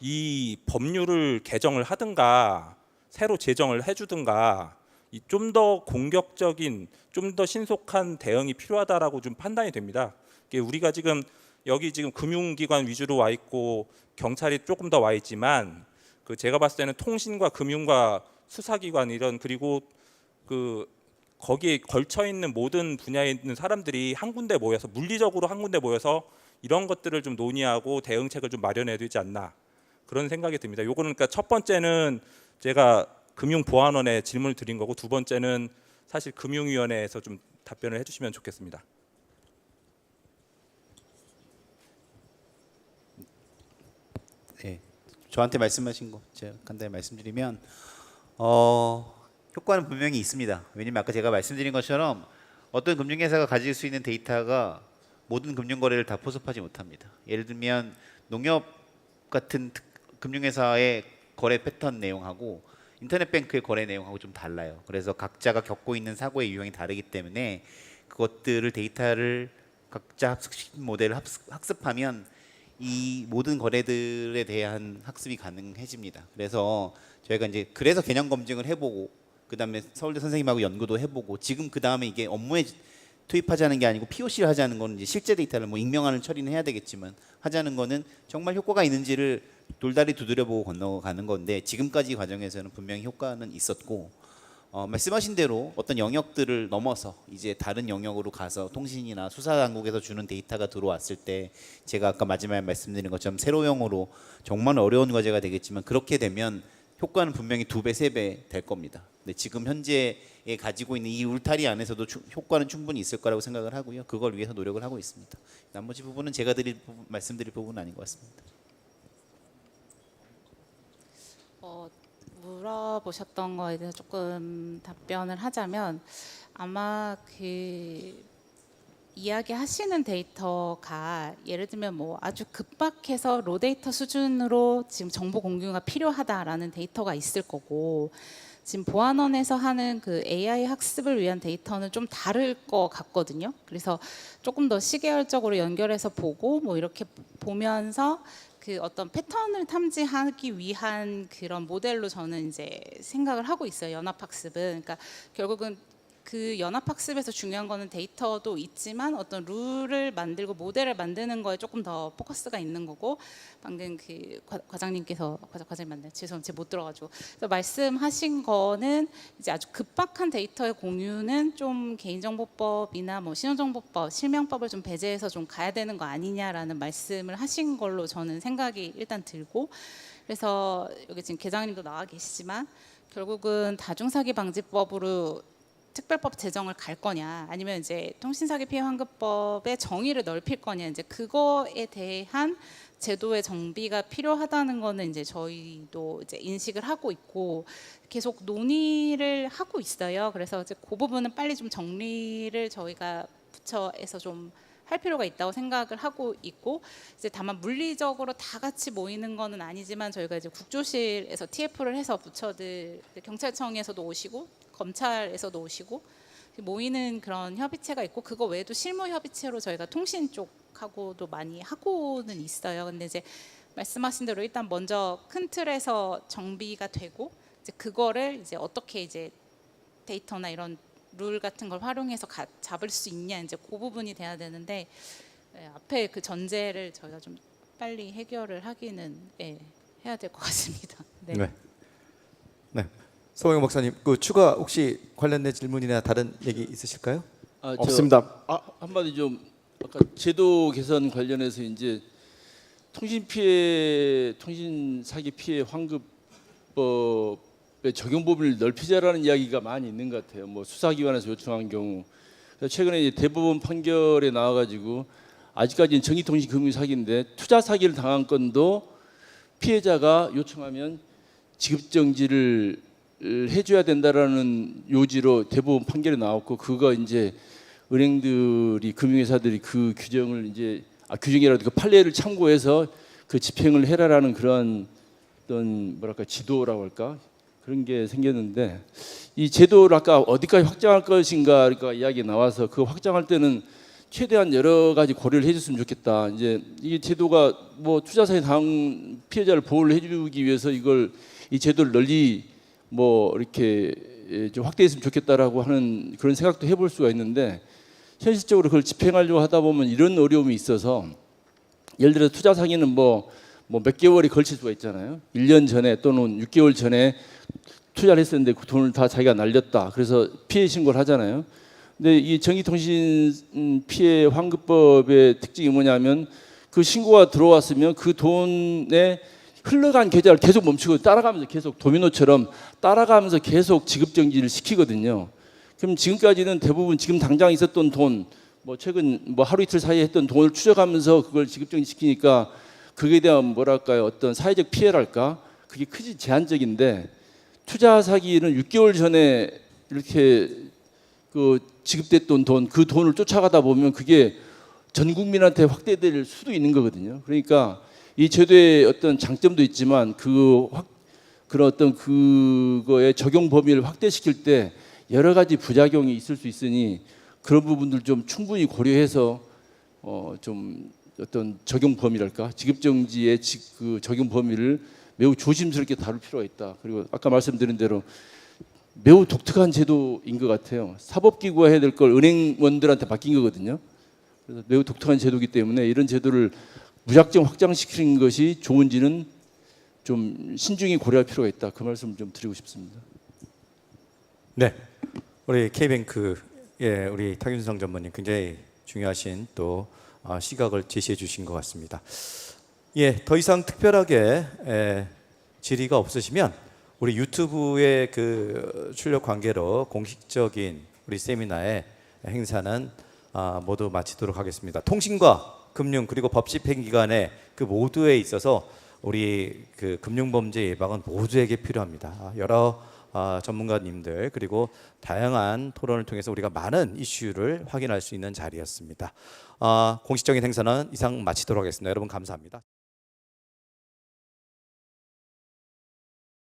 이 법률을 개정을 하든가 새로 제정을 해주든가 좀 더 공격적인 좀 더 신속한 대응이 필요하다라고 좀 판단이 됩니다. 우리가 지금 여기 지금 금융기관 위주로 와 있고 경찰이 조금 더 와 있지만 제가 봤을 때는 통신과 금융과 수사기관 이런 그리고 그 거기에 걸쳐 있는 모든 분야에 있는 사람들이 한 군데 모여서 물리적으로 한 군데 모여서 이런 것들을 좀 논의하고 대응책을 좀 마련해야 되지 않나 그런 생각이 듭니다. 요거는 그러니까 첫 번째는 제가 금융보안원에 질문을 드린 거고 두 번째는 사실 금융위원회에서 좀 답변을 해주시면 좋겠습니다. 네, 저한테 말씀하신 거 제가 간단히 말씀드리면 효과는 분명히 있습니다. 왜냐면 아까 제가 말씀드린 것처럼 어떤 금융회사가 가질 수 있는 데이터가 모든 금융거래를 다 포섭하지 못합니다. 예를 들면 농협 같은 금융회사의 거래 패턴 내용하고 인터넷 뱅크의 거래 내용하고 좀 달라요. 그래서 각자가 겪고 있는 사고의 유형이 다르기 때문에 그것들을 데이터를 각자 학습 모델을 학습하면 이 모든 거래들에 대한 학습이 가능해집니다. 그래서 저희가 이제 그래서 개념 검증을 해보고 그다음에 서울대 선생님하고 연구도 해보고 지금 그다음에 이게 업무에 투입하자는 게 아니고 POC를 하자는 거는 이제 실제 데이터를 뭐 익명하는 처리는 해야 되겠지만 하자는 거는 정말 효과가 있는지를 돌다리 두드려보고 건너가는 건데 지금까지 과정에서는 분명히 효과는 있었고 말씀하신 대로 어떤 영역들을 넘어서 이제 다른 영역으로 가서 통신이나 수사 당국에서 주는 데이터가 들어왔을 때 제가 아까 마지막에 말씀드린 것처럼 세로형으로 정말 어려운 과제가 되겠지만 그렇게 되면 효과는 분명히 2배, 3배 될 겁니다. 근데 지금 현재에 가지고 있는 이 울타리 안에서도 효과는 충분히 있을 거라고 생각을 하고요. 그걸 위해서 노력을 하고 있습니다. 나머지 부분은 제가 말씀드릴 부분은 아닌 것 같습니다. 물어보셨던 거에 대해서 조금 답변을 하자면 아마 그 이야기하시는 데이터가 예를 들면 뭐 아주 급박해서 로데이터 수준으로 지금 정보 공유가 필요하다라는 데이터가 있을 거고 지금 보안원에서 하는 그 AI 학습을 위한 데이터는 좀 다를 것 같거든요. 그래서 조금 더 시계열적으로 연결해서 보고 뭐 이렇게 보면서 그 어떤 패턴을 탐지하기 위한 그런 모델로 저는 이제 생각을 하고 있어요. 연합학습은. 그러니까 결국은 그 연합학습에서 중요한 거는 데이터도 있지만 어떤 룰을 만들고 모델을 만드는 거에 조금 더 포커스가 있는 거고 방금 그 과장님께서 과장님 맞나요? 죄송합니다. 제가 못 들어가지고 그래서 말씀하신 거는 이제 아주 급박한 데이터의 공유는 좀 개인정보법이나 뭐 신용정보법, 실명법을 좀 배제해서 좀 가야 되는 거 아니냐라는 말씀을 하신 걸로 저는 생각이 일단 들고 그래서 여기 지금 계장님도 나와 계시지만 결국은 다중사기방지법으로 특별법 제정을 갈 거냐 아니면 이제 통신사기 피해 환급법의 정의를 넓힐 거냐 이제 그거에 대한 제도의 정비가 필요하다는 거는 이제 저희도 이제 인식을 하고 있고 계속 논의를 하고 있어요. 그래서 이제 그 부분은 빨리 좀 정리를 저희가 부처에서 좀 할 필요가 있다고 생각을 하고 있고 이제 다만 물리적으로 다 같이 모이는 거는 아니지만 저희가 이제 국조실에서 TF를 해서 부처들 경찰청에서도 오시고 검찰에서도 오시고 모이는 그런 협의체가 있고 그거 외에도 실무 협의체로 저희가 통신 쪽하고도 많이 하고는 있어요. 근데 이제 말씀하신 대로 일단 먼저 큰 틀에서 정비가 되고 이제 그거를 이제 어떻게 이제 데이터나 이런 룰 같은 걸 활용해서 잡을 수 있냐 이제 그 부분이 돼야 되는데 앞에 그 전제를 저희가 좀 빨리 해결을 하기는 해야 될 것 같습니다. 네. 네. 서봉영 박사님, 그 추가 혹시 관련된 질문이나 다른 얘기 있으실까요? 없습니다. 한마디 좀 아까 제도 개선 관련해서 이제 통신 사기 피해 환급법의 적용 범위를 넓히자라는 이야기가 많이 있는 것 같아요. 뭐 수사기관에서 요청한 경우. 그래서 최근에 이제 대법원 판결에 나와가지고 아직까지는 전기통신 금융 사기인데 투자 사기를 당한 건도 피해자가 요청하면 지급 정지를 해줘야 된다라는 요지로 대법원 판결이 나왔고 그거 이제 은행들이 금융회사들이 그 규정을 이제 규정이라도 그 판례를 참고해서 그 집행을 해라라는 그런 어떤 뭐랄까 지도라고 할까 그런 게 생겼는데 이 제도를 아까 어디까지 확장할 것인가 그러니까 이야기 나와서 그 확장할 때는 최대한 여러 가지 고려를 해줬으면 좋겠다. 이제 이 제도가 뭐 투자사에 당한 피해자를 보호를 해주기 위해서 이 제도를 널리 뭐 이렇게 좀 확대했으면 좋겠다라고 하는 그런 생각도 해볼 수가 있는데 현실적으로 그걸 집행하려고 하다 보면 이런 어려움이 있어서 예를 들어 투자 사기는 뭐 몇 개월이 걸칠 수가 있잖아요. 1년 전에 또는 6개월 전에 투자를 했었는데 그 돈을 다 자기가 날렸다. 그래서 피해 신고를 하잖아요. 근데 이 전기통신 피해 환급법의 특징이 뭐냐면 그 신고가 들어왔으면 그 돈에 흘러간 계좌를 계속 멈추고 따라가면서 계속 도미노처럼 따라가면서 계속 지급정지를 시키거든요. 그럼 지금까지는 대부분 지금 당장 있었던 돈, 뭐 최근 뭐 하루 이틀 사이에 했던 돈을 추적하면서 그걸 지급정지 시키니까 그에 대한 뭐랄까요, 어떤 사회적 피해랄까, 그게 크지 제한적인데 투자 사기는 6개월 전에 이렇게 그 지급됐던 돈, 그 돈을 쫓아가다 보면 그게 전 국민한테 확대될 수도 있는 거거든요. 그러니까 이 제도의 어떤 장점도 있지만 그런 어떤 그거의 적용 범위를 확대시킬 때 여러 가지 부작용이 있을 수 있으니 그런 부분들 좀 충분히 고려해서 좀 어떤 적용 범위랄까, 지급정지의 그 적용 범위를 매우 조심스럽게 다룰 필요가 있다. 그리고 아까 말씀드린 대로 매우 독특한 제도인 것 같아요. 사법기구가 해야 될 걸 은행원들한테 맡긴 거거든요. 그래서 매우 독특한 제도이기 때문에 이런 제도를 무작정 확장시키는 것이 좋은지는 좀 신중히 고려할 필요가 있다. 그 말씀을 좀 드리고 싶습니다. 네, 우리 K뱅크 우리 탁윤성 전무님 굉장히 중요하신 또 시각을 제시해 주신 것 같습니다. 더 이상 특별하게 질의가 없으시면 우리 유튜브의 그 출력 관계로 공식적인 우리 세미나의 행사는 모두 마치도록 하겠습니다. 통신과 금융 그리고 법 집행 기관의 그 모두에 있어서 우리 그 금융 범죄 예방은 모두에게 필요합니다. 여러 전문가님들 그리고 다양한 토론을 통해서 우리가 많은 이슈를 확인할 수 있는 자리였습니다. 공식적인 행사는 이상 마치도록 하겠습니다. 여러분 감사합니다.